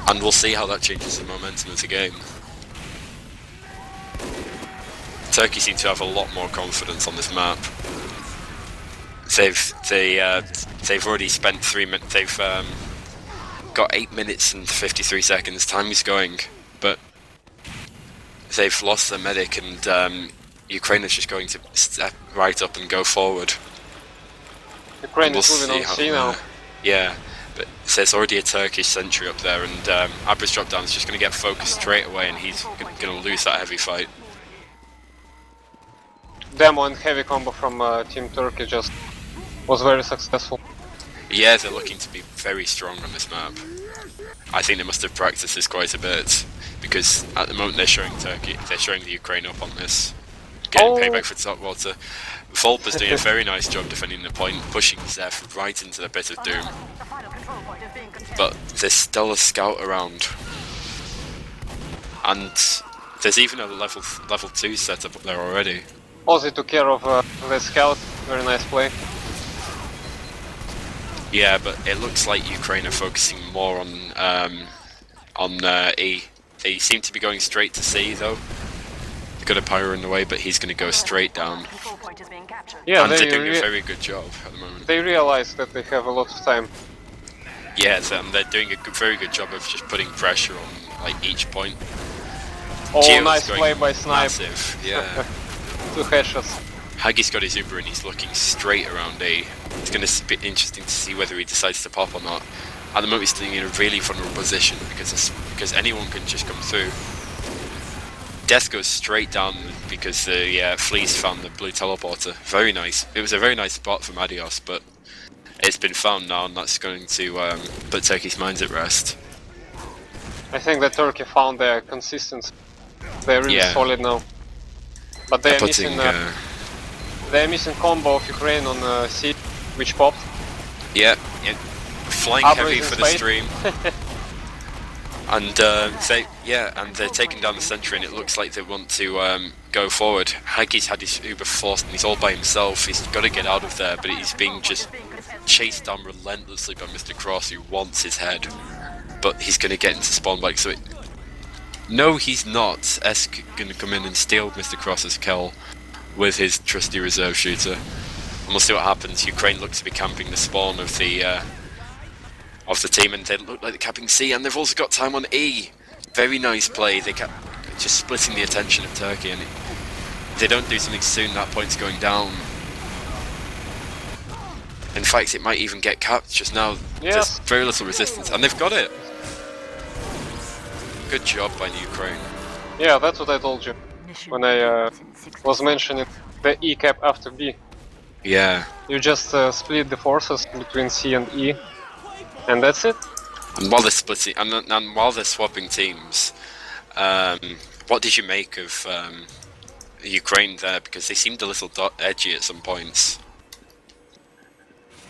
And we'll see how that changes the momentum of the game. Turkey seem to have a lot more confidence on this map. They've already spent 3 minutes. They've got 8 minutes and 53 seconds. Time is going, but they've lost their medic, and Ukraine is just going to step right up and go forward. Ukraine We'll is moving see on how, C now. Yeah, but there's already a Turkish sentry up there, and Abra's drop down is just going to get focused straight away, and he's going to lose that heavy fight. Demo and heavy combo from Team Turkey just was very successful. Yeah, they're looking to be very strong on this map. I think they must have practiced this quite a bit, because at the moment they're showing the Ukraine up on this, getting Oh. payback for Badwater. Volpa's doing a very nice job defending the point, pushing Zeph right into the bit of doom. But there's still a scout around, and there's even a level 2 setup up there already. Ozzy took care of the scout. Very nice play. Yeah, but it looks like Ukraine are focusing more on E. They seem to be going straight to C though. They've got a pyro in the way, but he's going to go straight down. Yeah, And they're doing a very good job at the moment. they realize that they have a lot of time. Yeah, and they're doing a very good job of just putting pressure on like each point. Oh, Gio's nice going play by Snipe. massive, yeah. 2 headshots. Hagi's got his Uber and he's looking straight around A. It's going to be interesting to see whether he decides to pop or not. At the moment he's still in a really vulnerable position because anyone can just come through. Death goes straight down because the Fleece found the blue teleporter. Very nice. It was a very nice spot from Adios, but it's been found now, and that's going to put Turkey's minds at rest. I think that Turkey found their consistency. They're really Yeah. solid now. But they're Putting, missing combo of Ukraine on C, which popped. yeah, flying Abra heavy is in for the spade. stream. And they're taking down the sentry, and it looks like they want to go forward. Hagi's had his Uber forced, and he's all by himself. He's got to get out of there, but he's being just chased down relentlessly by Mr. Cross, who wants his head. But he's going to get into spawn bike, so no, he's not. Esk going to come in and steal Mr. Cross's kill with his trusty reserve shooter. And we'll see what happens. Ukraine looks to be camping the spawn of the team, and they look like they're capping C, and they've also got time on E. Very nice play. They kept just splitting the attention of Turkey, and if they don't do something soon, that point's going down. In fact, it might even get capped just now. Yes. There's very little resistance, and they've got it. Good job by the Ukraine. Yeah, that's what I told you when I was mentioning the E cap after B. Yeah. You just split the forces between C and E, and that's it. And while they're splitting, and while they're swapping teams, what did you make of Ukraine there? Because they seemed a little edgy at some points.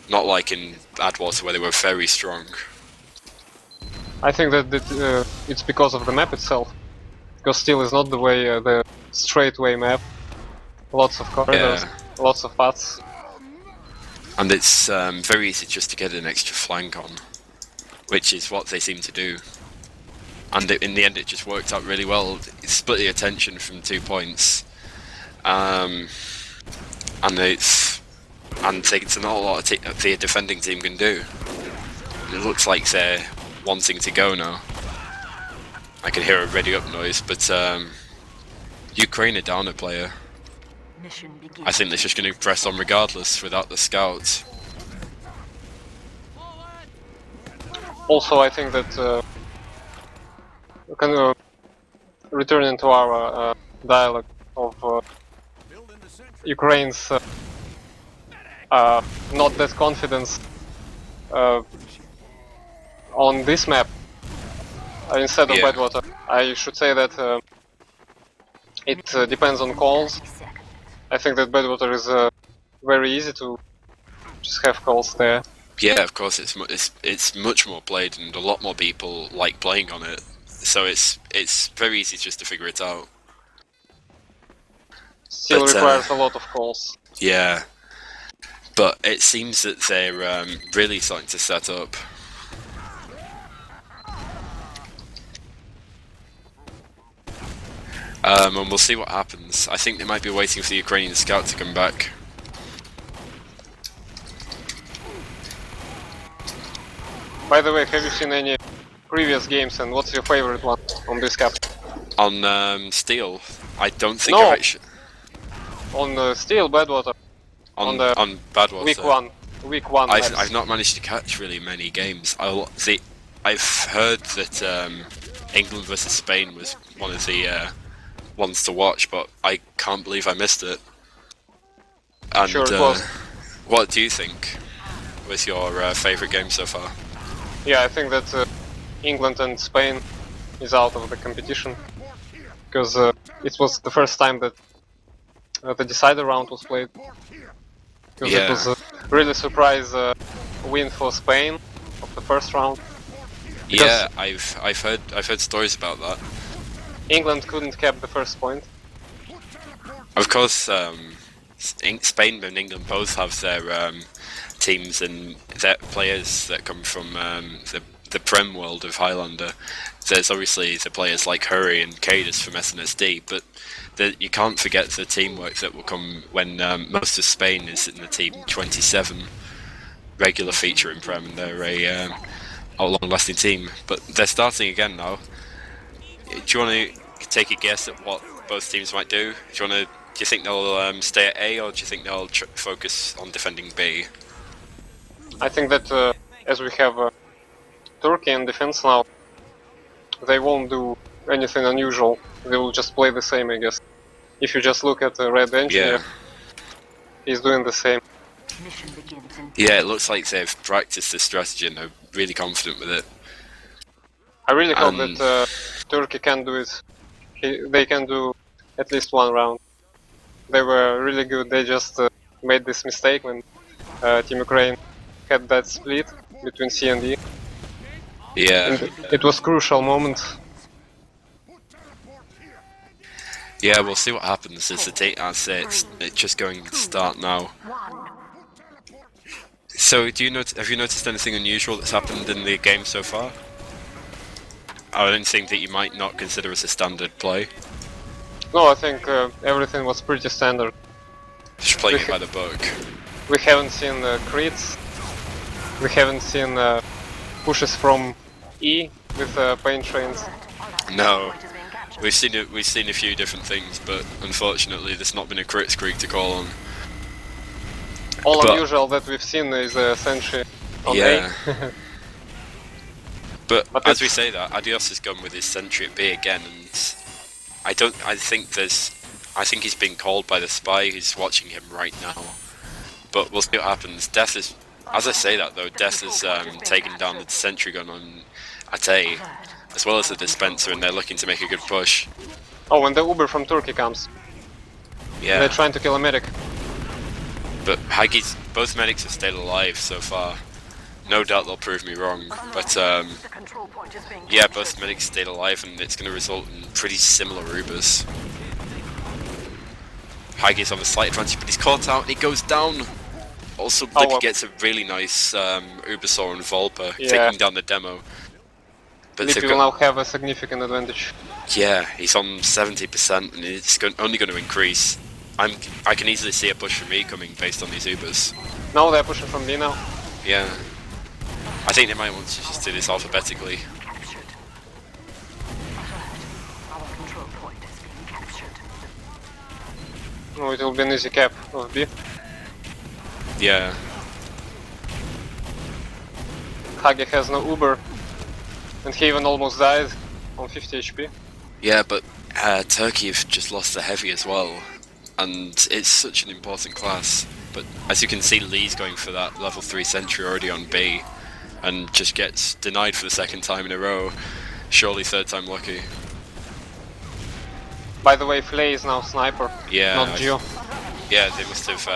Not like in Badwater where they were very strong. I think that it's because of the map itself. Because steel is not the way, the straight way map. Lots of corridors, lots of paths. And it's very easy just to get an extra flank on, which is what they seem to do. And in the end it just worked out really well. It split the attention from 2 points. And it's not a lot the defending team can do. It looks like they're wanting to go now. I can hear a ready up noise, but Ukraine are down a player. I think they're just going to press on regardless without the scouts. Also, I think that returning to our dialogue of Ukraine's not that confidence on this map instead of Badwater. I should say that it depends on calls. I think that Badwater is very easy to just have calls there. Yeah, of course, it's much more played and a lot more people like playing on it. So it's very easy just to figure it out. Still requires a lot of calls. Yeah, but it seems that they're really starting to set up. And we'll see what happens. I think they might be waiting for the Ukrainian scout to come back. By the way, have you seen any previous games and what's your favorite one on this cap? On Steel, I don't think No. I've actually... On Steel, Badwater. On Badwater. Week one. I've not managed to catch really many games. I've heard that England versus Spain was one of the ones to watch, but I can't believe I missed it. And Sure it was. what do you think was your favourite game so far? Yeah, I think that England and Spain is out of the competition because it was the first time that the decider round was played. Because it was a really surprise win for Spain of the first round. Yeah, I've heard stories about that. England couldn't cap the first point. Of course, Spain and England both have their teams and their players that come from the Prem world of Highlander. There's obviously the players like Hurry and Cadus from SNSD, but you can't forget the teamwork that will come when most of Spain is in the team 27 regular feature in Prem, and they're a long-lasting team. But they're starting again now. Do you want to take a guess at what both teams might do? Do you think they'll stay at A, or do you think they'll focus on defending B? I think that as we have Turkey in defense now, they won't do anything unusual. They will just play the same, I guess. If you just look at the Red Engineer, he's doing the same. Yeah, it looks like they've practiced this strategy and they're really confident with it. I really hope that Turkey can do it. They can do at least one round. They were really good. They just made this mistake when Team Ukraine had that split between C and D. Yeah. And it was crucial moment. Yeah, we'll see what happens as it's just going to start now. So, have you noticed anything unusual that's happened in the game so far? Or anything that you might not consider as a standard play? No, I think everything was pretty standard. Just playing it by the book. We haven't seen crits. We haven't seen pushes from E with pain trains. No, we've seen a few different things, but unfortunately, there's not been a crit streak to call on. All unusual that we've seen is a sentry on A. But as we say that, Adios has gone with his sentry at B again, and I think he's being called by the spy who's watching him right now. But we'll see what happens. Death is, as I say that though, Death is taking down the sentry gun on at A, as well as the dispenser, and they're looking to make a good push. Oh, when the Uber from Turkey comes, Yeah. they're trying to kill a medic. But both medics have stayed alive so far. No doubt they'll prove me wrong, but yeah, both medics stayed alive, and it's going to result in pretty similar Ubers. Haigi's on a slight advantage, but he's caught out and he goes down. Also, Lippy gets a really nice Ubersaw and Volper, taking down the demo. But Lippy will now have a significant advantage. Yeah, he's on 70%, and it's only going to increase. I can easily see a push from me coming based on these Ubers. No, they're pushing from B now. Yeah. I think they might want to just do this alphabetically. No, it will be an easy cap of B. Yeah. Hagi has no Uber, and he even almost died on 50 HP. Yeah, but Turkey have just lost the heavy as well, and it's such an important class. But as you can see, Lee's going for that level 3 sentry already on B, and just gets denied for the second time in a row. Surely third time lucky. By the way, Flay is now sniper, not Geo. Yeah, they must have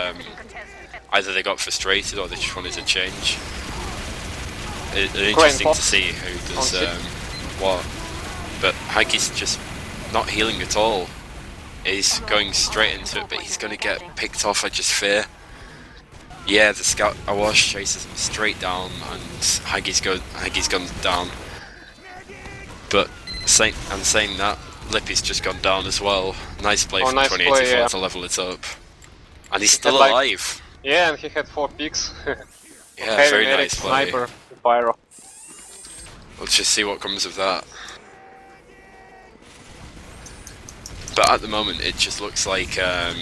either they got frustrated or they just wanted to change. It's interesting to see who does what. But Haiki's just not healing at all. He's going straight into it, but he's going to get picked off, I just fear. Yeah, the scout Awash chases him straight down, and Haigi's gone down. But saying that, Lippy's just gone down as well. Nice play from 2084 to level it up. And he's still alive. Yeah, and he had 4 picks. Yeah, very nice play. Sniper, Pyro. Let's just see what comes of that. But at the moment, it just looks like the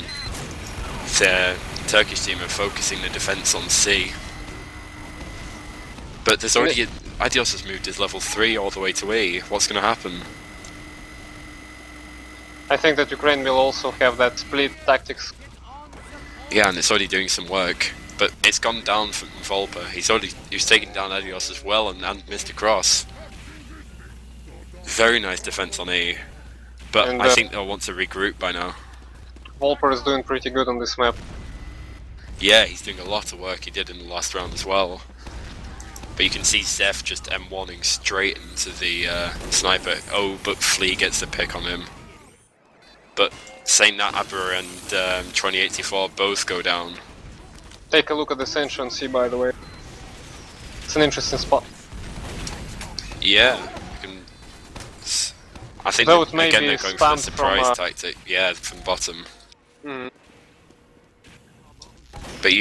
Turkish team are focusing the defense on C. But there's already Adios has moved his level 3 all the way to E. What's going to happen? I think that Ukraine will also have that split tactics. Yeah, and it's already doing some work. But it's gone down from Volper. He's taken down Adios as well and missed a cross. Very nice defense on E. But I think they'll want to regroup by now. Volper is doing pretty good on this map. Yeah, he's doing a lot of work. He did in the last round as well. But you can see Zeph just M1ing straight into the sniper. Oh, but Flea gets the pick on him. But saying that, Aber and 2084 both go down. Take a look at the Sentry on C, by the way. It's an interesting spot. Yeah, I think again they're going for the surprise tactic. Yeah, from bottom. But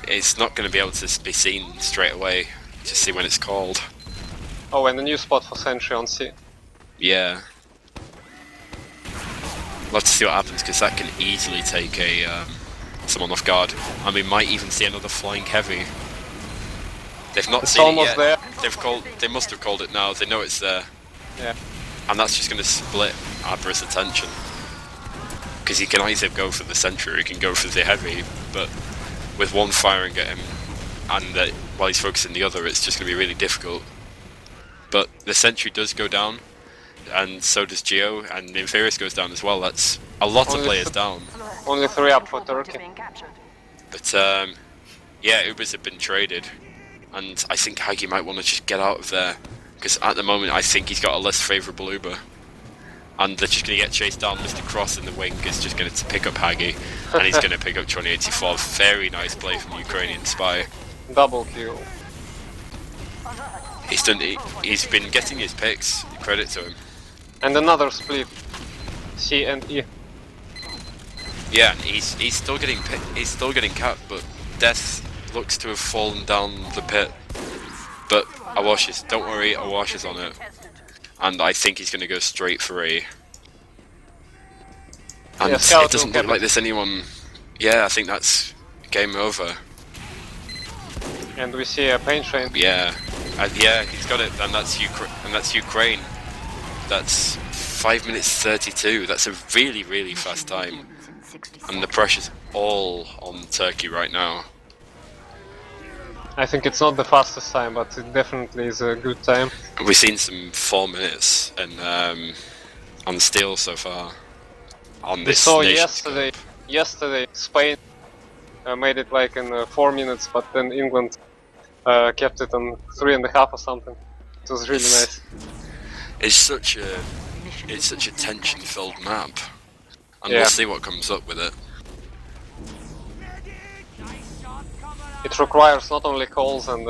it's not going to be able to be seen straight away. Just see when it's called. Oh, and a new spot for Sentry on C. Yeah. Love to see what happens, because that can easily take someone off guard, and we might even see another flying heavy. They've not seen it yet. There. They must have called it now. They know it's there. Yeah. And that's just going to split Abra's attention, because he can either go for the sentry or he can go for the heavy. But with one firing at him, and while he's focusing the other, it's just going to be really difficult. But the sentry does go down, and so does Geo, and Inferius goes down as well. That's a lot of players down. Only 3 up for Turkey. But yeah, Ubers have been traded, and I think Hagi might want to just get out of there, because at the moment I think he's got a less favourable Uber, and they're just going to get chased down. Mr. Cross in the wing is just going to pick up Hagi, and he's going to pick up 2084. Very nice play from the Ukrainian spy. Double kill. He's been getting his picks. Credit to him. And another split, C and E. Yeah, and he's still getting capped, but Death looks to have fallen down the pit. But Awash don't worry, Awash is on it, and I think he's going to go straight for A. And it doesn't look like there's anyone. Yeah, I think that's game over. And we see a paint train. Yeah, yeah, he's got it, and that's Ukraine. That's 5 minutes 32. That's a really, really fast time, and the pressure's all on Turkey right now. I think it's not the fastest time, but it definitely is a good time. We've seen some 4 minutes, and on steel so far. On We this saw Nations Cup. yesterday Spain made it like in 4 minutes, but then England kept it on 3.5 or something. It was really nice. It's such a tension-filled map, and Yeah. we'll see what comes up with it. It requires not only calls and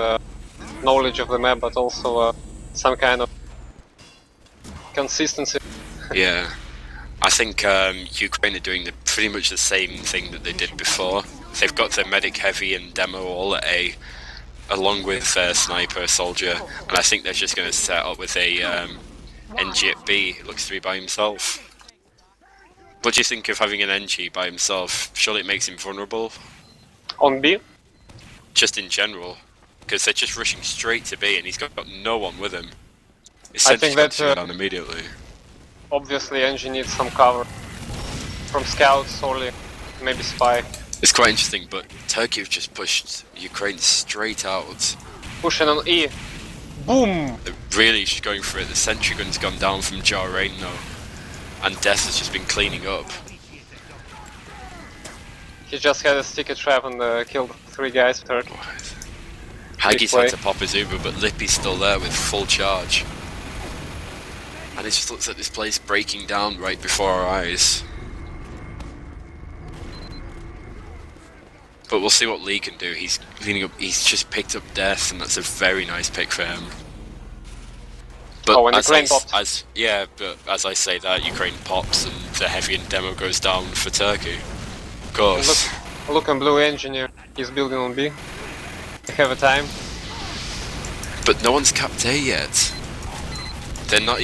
knowledge of the map, but also some kind of consistency. Yeah, I think Ukraine are doing pretty much the same thing that they did before. They've got their medic heavy and demo all at A, along with their sniper soldier, and I think they're just going to set up with a NG at B. Looks to be by himself. What do you think of having an NG by himself? Surely it makes him vulnerable, On B, just in general, because they're just rushing straight to B, and he's got no one with him. His I think sentry's got that, to go down immediately. obviously NG needs some cover from scouts, only maybe spy. It's quite interesting, but Turkey have just pushed Ukraine straight out. Pushing on E. Boom! They're really just going for it. The sentry gun's gone down from Jar Rain though, and Death has just been cleaning up. He just had a sticky trap and killed 3 guys. Turkey. Haggis play. had to pop his Uber, but Lippy's still there with full charge. And it just looks like this place breaking down right before our eyes. But we'll see what Lee can do. He's cleaning up. He's just picked up Death, and that's a very nice pick for him. But Oh, and Ukraine popped. but as I say that, Ukraine pops, and the heavy and demo goes down for Turkey. Of course. Look on blue engineer. He's building on B. They have a time. But no one's capped A yet. They've not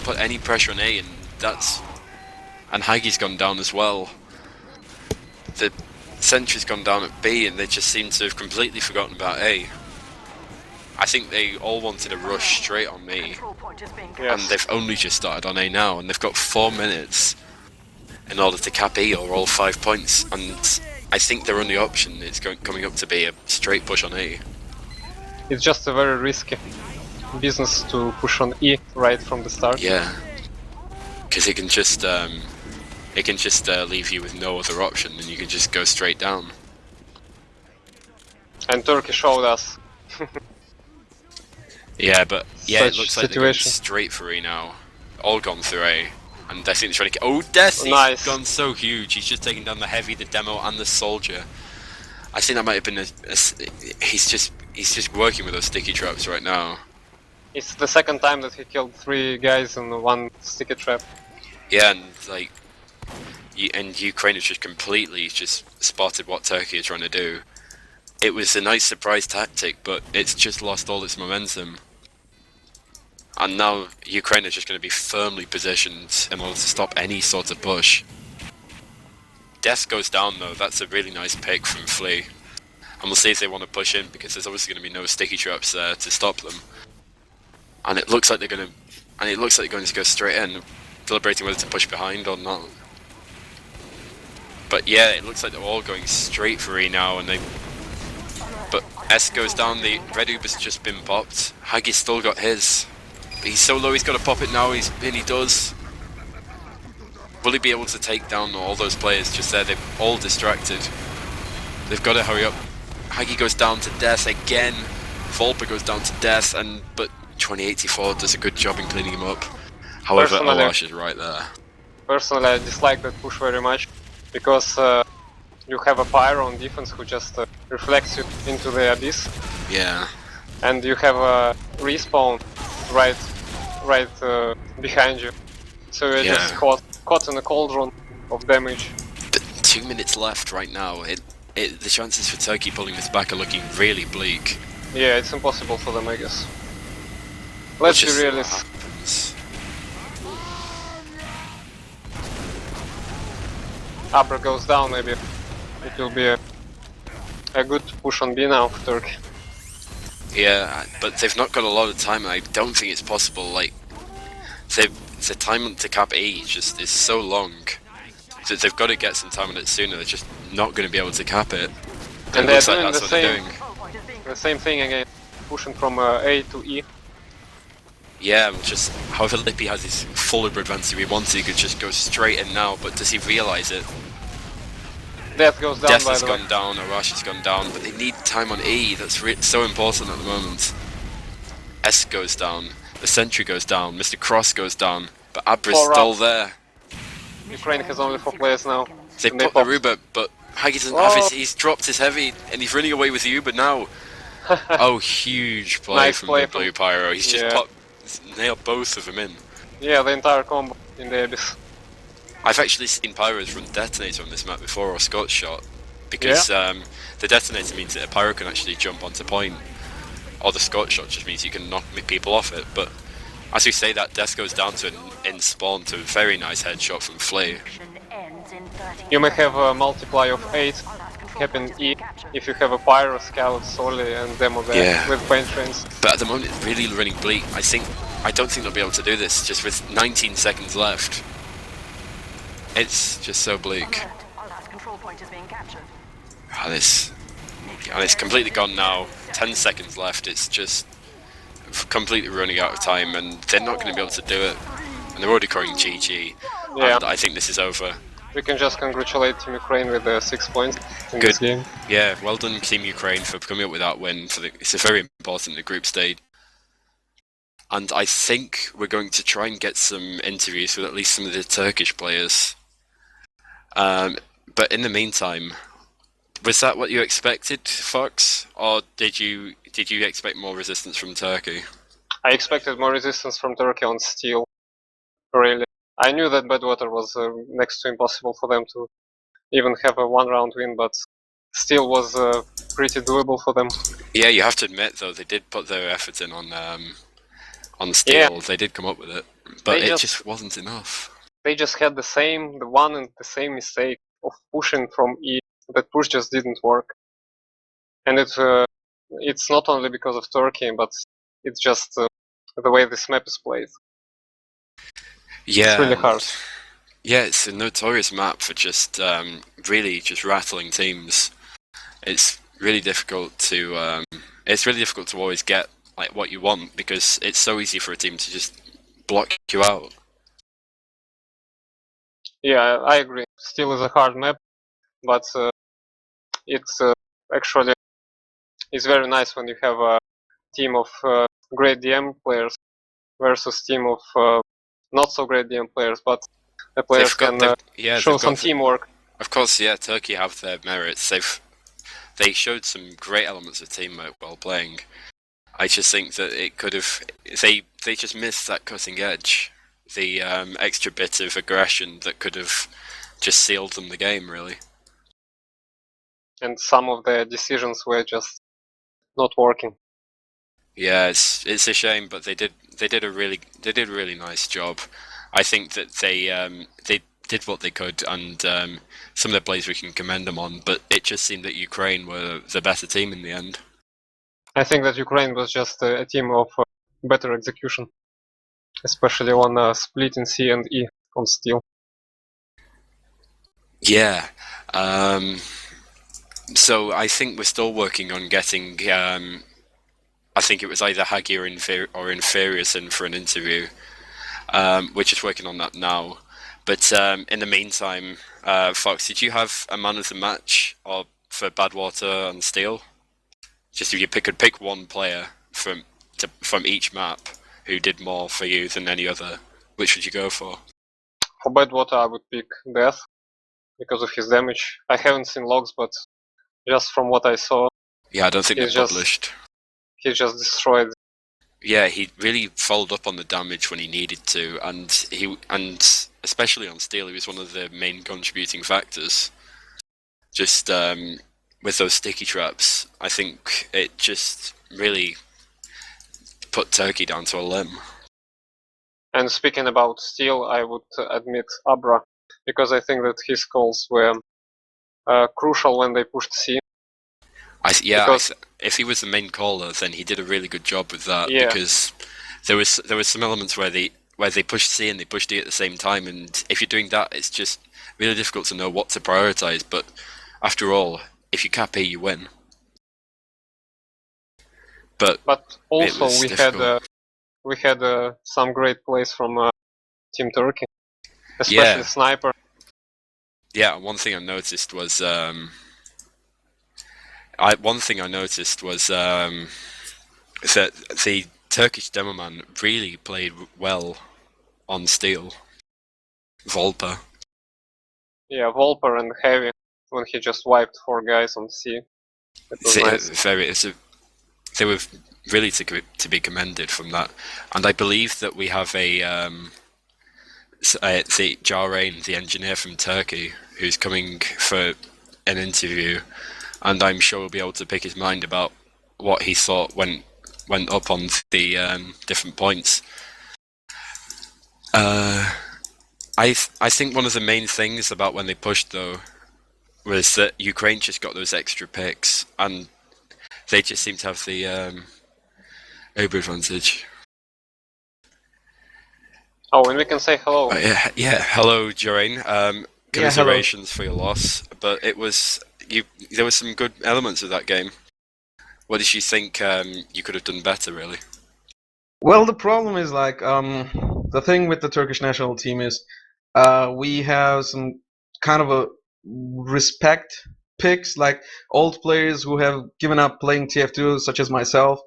put any pressure on A, and Hagi's gone down as well. The sentry's gone down at B, and they just seem to have completely forgotten about A. I think they all wanted to rush straight on me, and Yes. they've only just started on A now, and they've got 4 minutes in order to cap E or all 5 points, and I think their only option is coming up to be a straight push on A. It's just a very risky business to push on E right from the start. Yeah, because it can just leave you with no other option, and you can just go straight down. And Turkey showed us. Yeah, but yeah, it Such looks like they're going situation. straight for E now. All gone through A, and I think they're trying to get. Oh, Death! Nice. He's gone so huge. He's just taken down the heavy, the demo, and the soldier. I think that might have been he's just working with those sticky traps right now. It's the second time that he killed 3 guys in 1 sticky trap. Yeah, and like, and Ukraine has just completely just spotted what Turkey is trying to do. It was a nice surprise tactic, but it's just lost all its momentum. And now Ukraine is just going to be firmly positioned in order to stop any sort of push. Death goes down though. That's a really nice pick from Flea. And we'll see if they want to push in, because there's obviously going to be no sticky traps there to stop them. And it looks like they're going to go straight in, deliberating whether to push behind or not. But yeah, it looks like they're all going straight for E now, and but S goes down. The red Uber's just been popped. Hagi's still got his. But he's so low, he's got to pop it now. And he does. Will he be able to take down all those players just there? They're all distracted. They've got to hurry up. Hagi goes down to Death again. Volpa goes down to Death, but 2084 does a good job in cleaning him up. However, Personally- Olash is right there. Personally, I dislike that push very much, because you have a pyro on defense who just reflects you into the abyss, Yeah. and you have a respawn right behind you, so you're Yeah. just caught in a cauldron of damage. But 2 minutes left right now. The chances for Turkey pulling this back are looking really bleak. Yeah, it's impossible for them, I guess. Let's be Just see what realistic. happens. Abra goes down, maybe it will be a good push on B now for Turkey. Yeah, but they've not got a lot of time, and I don't think it's possible. Like, the time to cap A is so long that they've got to get some time on it sooner. They're just not going to be able to cap it. And it they're looks like doing that's the what they're same. doing. The same thing again, pushing from A to E. Yeah, just however Lippy has his full advantage, if he wanted, he could just go straight in now. But does he realise it? Death goes down, Death by has the way. gone down, Arash has gone down, but they need time on E. That's so important at the moment. S goes down, the Sentry goes down, Mr. Cross goes down, but Abra's 4 still up. there. Ukraine has only 4 players now. They and put the popped. Ruba, but Hagi doesn't have his. He's dropped his heavy, and he's running away with the Uber now. Oh, huge play Nice from play the Blue from- Pyro. He's just yeah. nailed both of them in. Yeah, the entire combo in the Abyss. I've actually seen Pyros run Detonator on this map before, or Scott Shot, because the Detonator means that a Pyro can actually jump onto point, or the Scott Shot just means you can knock people off it. But as we say that, Death goes down to an in spawn to a very nice headshot from Flea. You may have a multiply of 8 happen E if you have a Pyro, Scout, Soli, and Demo there with paint trains. But at the moment, it's really running bleak. I don't think they'll be able to do this just with 19 seconds left. It's just so bleak. And it's completely gone now. 10 seconds left. It's just completely running out of time, and they're not going to be able to do it. And they're already calling GG. Yeah. And I think this is over. We can just congratulate Team Ukraine with the 6 points in Good this game. Yeah, well done Team Ukraine for coming up with that win. It's a very important the group stage. And I think we're going to try and get some interviews with at least some of the Turkish players. But in the meantime, was that what you expected, Fox, or did you expect more resistance from Turkey? I expected more resistance from Turkey on Steel, really. I knew that Badwater was next to impossible for them to even have a 1-round win, but Steel was pretty doable for them. Yeah, you have to admit though, they did put their effort in on Steel. Yeah. They did come up with it, but it just wasn't enough. They just had the one and the same mistake of pushing from E. That push just didn't work, and it's not only because of Turkey, but it's just the way this map is played. Yeah, it's really hard. Yeah, it's a notorious map for just really just rattling teams. It's really difficult to always get like what you want, because it's so easy for a team to just block you out. Yeah, I agree. Still is a hard map, but it's actually it's very nice when you have a team of great DM players versus team of not so great DM players, but the players can show some teamwork. Of course, yeah, Turkey have their merits. They showed some great elements of teamwork while playing. I just think that it could have they just missed that cutting edge, the extra bit of aggression that could have just sealed them the game, really. And some of the decisions were just not working. Yeah, it's a shame, but they did a really nice job. I think that they did what they could, and some of their plays we can commend them on. But it just seemed that Ukraine were the better team in the end. I think that Ukraine was just a team of better execution, especially on split in C and E on Steel. Yeah. So I think we're still working on getting. I think it was either Hagi or Inferius in for an interview. We're just working on that now. But in the meantime, Fox, did you have a man of the match for Badwater and Steel? Just if you could pick one player from each map who did more for you than any other, which would you go for? For Badwater, I would pick Death because of his damage. I haven't seen logs, but just from what I saw, yeah, I don't think they're published. He just destroyed. Yeah, he really followed up on the damage when he needed to, and especially on Steel, he was one of the main contributing factors. Just with those sticky traps, I think it just really put Turkey down to a limb. And speaking about Steel, I would admit Abra, because I think that his calls were crucial when they pushed C. If he was the main caller, then he did a really good job with that, because there was some elements where they pushed C and they pushed D at the same time, and if you're doing that, it's just really difficult to know what to prioritize. But after all, if you cap E, you win. But also we had we had some great plays from Team Turkey, especially Sniper. Yeah, one thing I noticed was that the Turkish demoman really played well on steel. Volper. Yeah, Volper and Heavy when he just wiped 4 guys on C. It was nice. They were really to be commended from that, and I believe that we have the Jarain, the engineer from Turkey, who's coming for an interview, and I'm sure we'll be able to pick his mind about what he thought went up on the different points. I think one of the main things about when they pushed though was that Ukraine just got those extra picks, and they just seem to have the Uber advantage. Oh, and we can say hello. Yeah. Hello, Jarain. Commiserations for your loss, but it was there were some good elements of that game. What did you think you could have done better, really? Well, the problem is like the thing with the Turkish national team is we have some kind of a respect picks, like old players who have given up playing TF2, such as myself.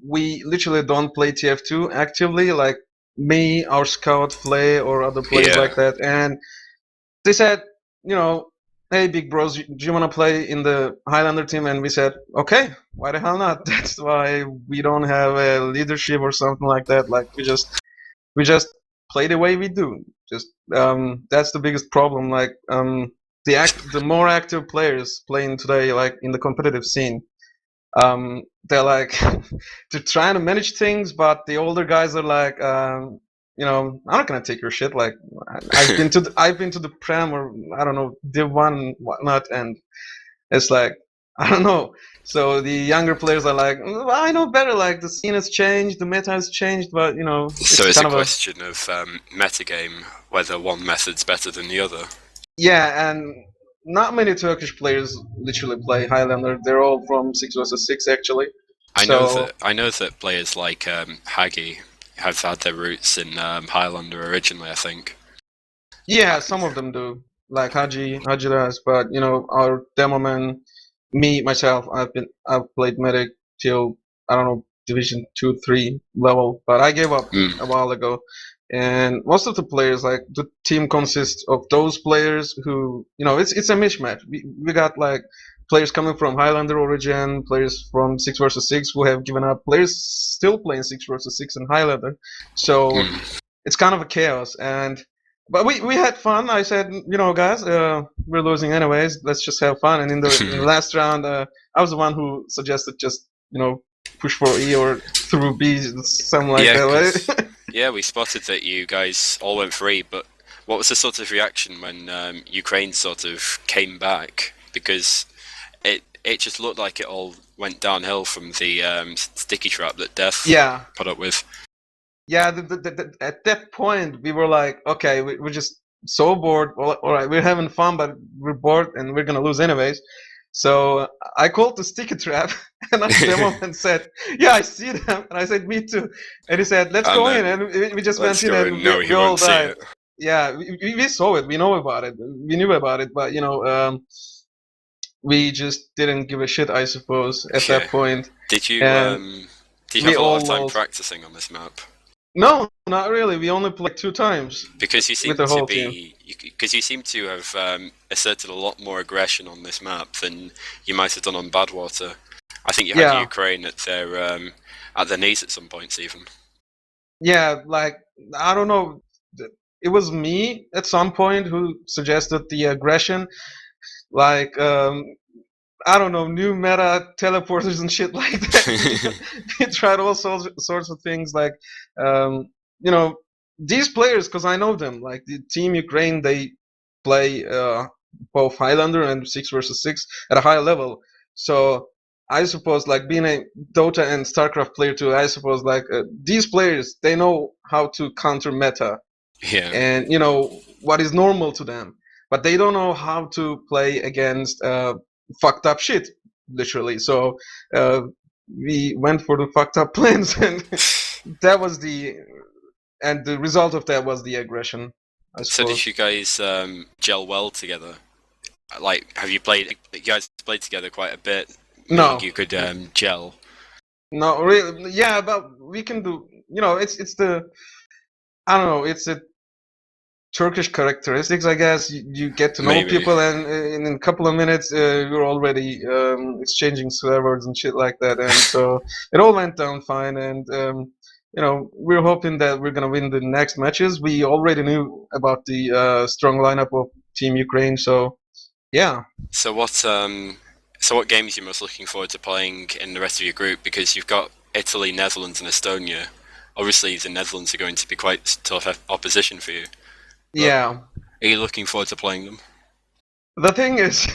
We literally don't play TF2 actively, like me, our scout play, or other players like that. And they said, hey, big bros, do you want to play in the Highlander team? And we said, okay, why the hell not? That's why we don't have a leadership or something like that. Like we just play the way we do. Just that's the biggest problem. Like the more active players playing today, like in the competitive scene, they're like they're trying to manage things, but the older guys are like, I'm not gonna take your shit. Like I've been to the Prem or I don't know Div 1 and whatnot, and it's like I don't know. So the younger players are like, well, I know better. Like the scene has changed, the meta has changed, but So it's a question of metagame, whether one method's better than the other. Yeah, and not many Turkish players literally play Highlander. They're all from 6 vs 6 actually. I know that players like Hagi have had their roots in Highlander originally, I think. Yeah, some of them do. Like Haji does, but our demo man, myself, I've played medic till I don't know Division 2, 3 level, but I gave up a while ago. And most of the players, like the team consists of those players who, it's a mismatch. We got like players coming from Highlander origin, players from 6 vs 6 who have given up, players still playing 6 vs 6 in Highlander. So it's kind of a chaos. But we had fun. I said, guys, we're losing anyways. Let's just have fun. And in the last round, I was the one who suggested just, push for E or through B, something like that, right? Yeah, we spotted that you guys all went for E, but what was the sort of reaction when Ukraine sort of came back? Because it just looked like it all went downhill from the sticky trap that Death put up with. Yeah, at that point, we were like, okay, we're just so bored. All right, we're having fun, but we're bored and we're going to lose anyways. So I called the sticky trap and I demo and said, yeah, I see them. And I said, me too. And he said, let's go in. And we just went in and we all died. Yeah, we saw it. We know about it. We knew about it. But, we just didn't give a shit, I suppose, at that point. Did you have a lot of time practicing on this map? No, not really. We only played 2 times. Because you seem to have asserted a lot more aggression on this map than you might have done on Badwater. I think you had Ukraine at their knees at some points, even. Yeah, like I don't know. It was me at some point who suggested the aggression, like I don't know, new meta teleporters and shit like that. We tried all sorts of things, like these players, because I know them, like the Team Ukraine, they play both Highlander and 6 vs 6 at a high level. So I suppose, like being a Dota and StarCraft player too, I suppose like these players, they know how to counter meta, and what is normal to them, but they don't know how to play against fucked up shit, literally. So we went for the fucked up plans, and that was the result of that was the aggression, I So suppose. did you guys gel well together? Like, have you played? You guys played together quite a bit, meaning No, you could gel. no, really, yeah, but we can do. It's the I don't know. It's a Turkish characteristics, I guess. You get to know Maybe. people, and in a couple of minutes, you're already exchanging swear words and shit like that. And so it all went down fine. And we're hoping that we're gonna win the next matches. We already knew about the strong lineup of Team Ukraine, so yeah. So what games are you most looking forward to playing in the rest of your group? Because you've got Italy, Netherlands, and Estonia. Obviously, the Netherlands are going to be quite tough opposition for you. But Yeah. are you looking forward to playing them? The thing is,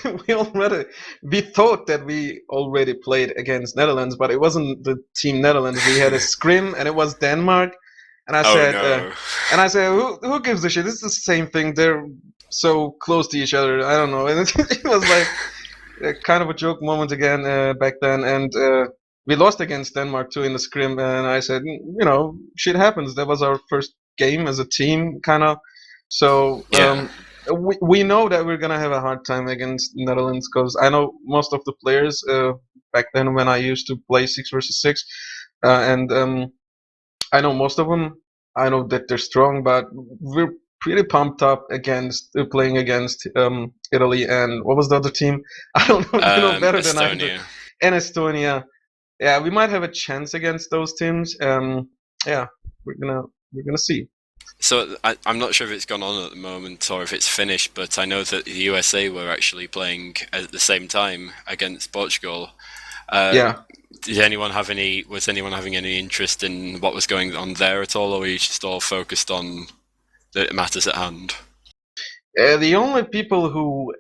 we thought that we already played against Netherlands, but it wasn't the team Netherlands. We had a scrim, and it was Denmark. And I Oh said, no. who gives a shit? This is the same thing. They're so close to each other. I don't know. And it was like kind of a joke moment again back then. And we lost against Denmark too in the scrim. And I said, shit happens. That was our first game as a team, kind of. So Yeah. we know that we're gonna have a hard time against Netherlands because I know most of the players back then when I used to play 6 versus 6, and I know most of them. I know that they're strong, but we're pretty pumped up against playing against Italy and what was the other team? I don't know. You know better than I do. Estonia. And Estonia. Yeah, we might have a chance against those teams. Yeah, we're gonna see. So I'm not sure if it's gone on at the moment or if it's finished, but I know that the USA were actually playing at the same time against Portugal. Uh, Yeah. did anyone have any? Was anyone having any interest in what was going on there at all, or were you just all focused on the matters at hand? The only people who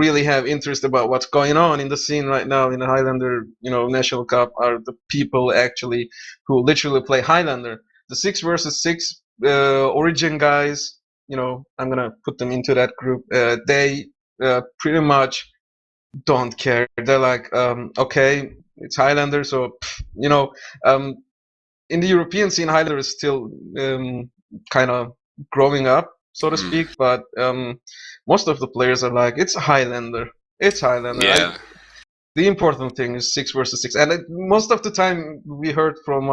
really have interest about what's going on in the scene right now in the Highlander, National Cup are the people actually who literally play Highlander. The 6 versus 6 Origin guys, I'm gonna put them into that group. They pretty much don't care. They're like, okay, it's Highlander, so um, in the European scene, Highlander is still kind of growing up, so to Mm. speak. But most of the players are like, it's Highlander. It's Highlander. Yeah. The important thing is 6 versus 6, and most of the time we heard from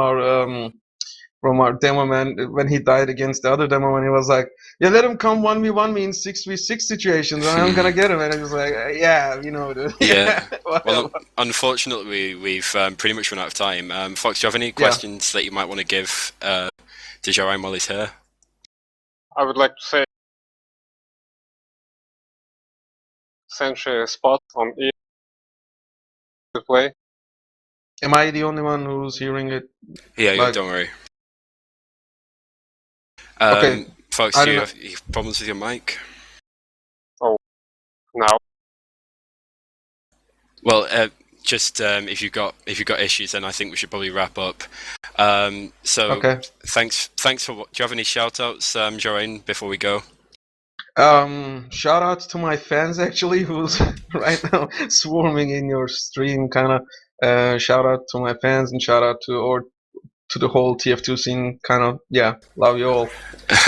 our demo man when he died against the other demo man. He was like, "Yeah, let him come 1v1 me in 6v6 situations, and I'm gonna get him." And I was like, "Yeah, dude. Yeah. Whatever." Well, unfortunately, we've pretty much run out of time. Fox, do you have any Yeah. questions that you might want to give to Joanne while he's here? I would like to say essentially a spot on E to play. Am I the only one who's hearing it? Yeah, Like, don't worry. okay, Fox, I do don't you know. have problems with your mic? Oh, now. Well, just if you've got issues, then I think we should probably wrap up. So Okay. thanks for. Do you have any shout outs, Joanne, before we go? Shout out to my fans actually, who's right now swarming in your stream. Kind of. Shout out to my fans and shout out to the whole TF2 scene. Kind of. Yeah. Love you all.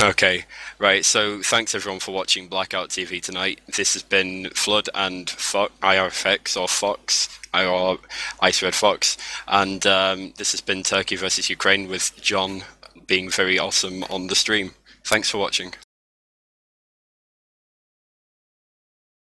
Okay, right. So thanks everyone for watching Blackout TV tonight. This has been Flood and IRFX or Fox, or Ice Red Fox, and this has been Turkey versus Ukraine with John being very awesome on the stream. Thanks for watching.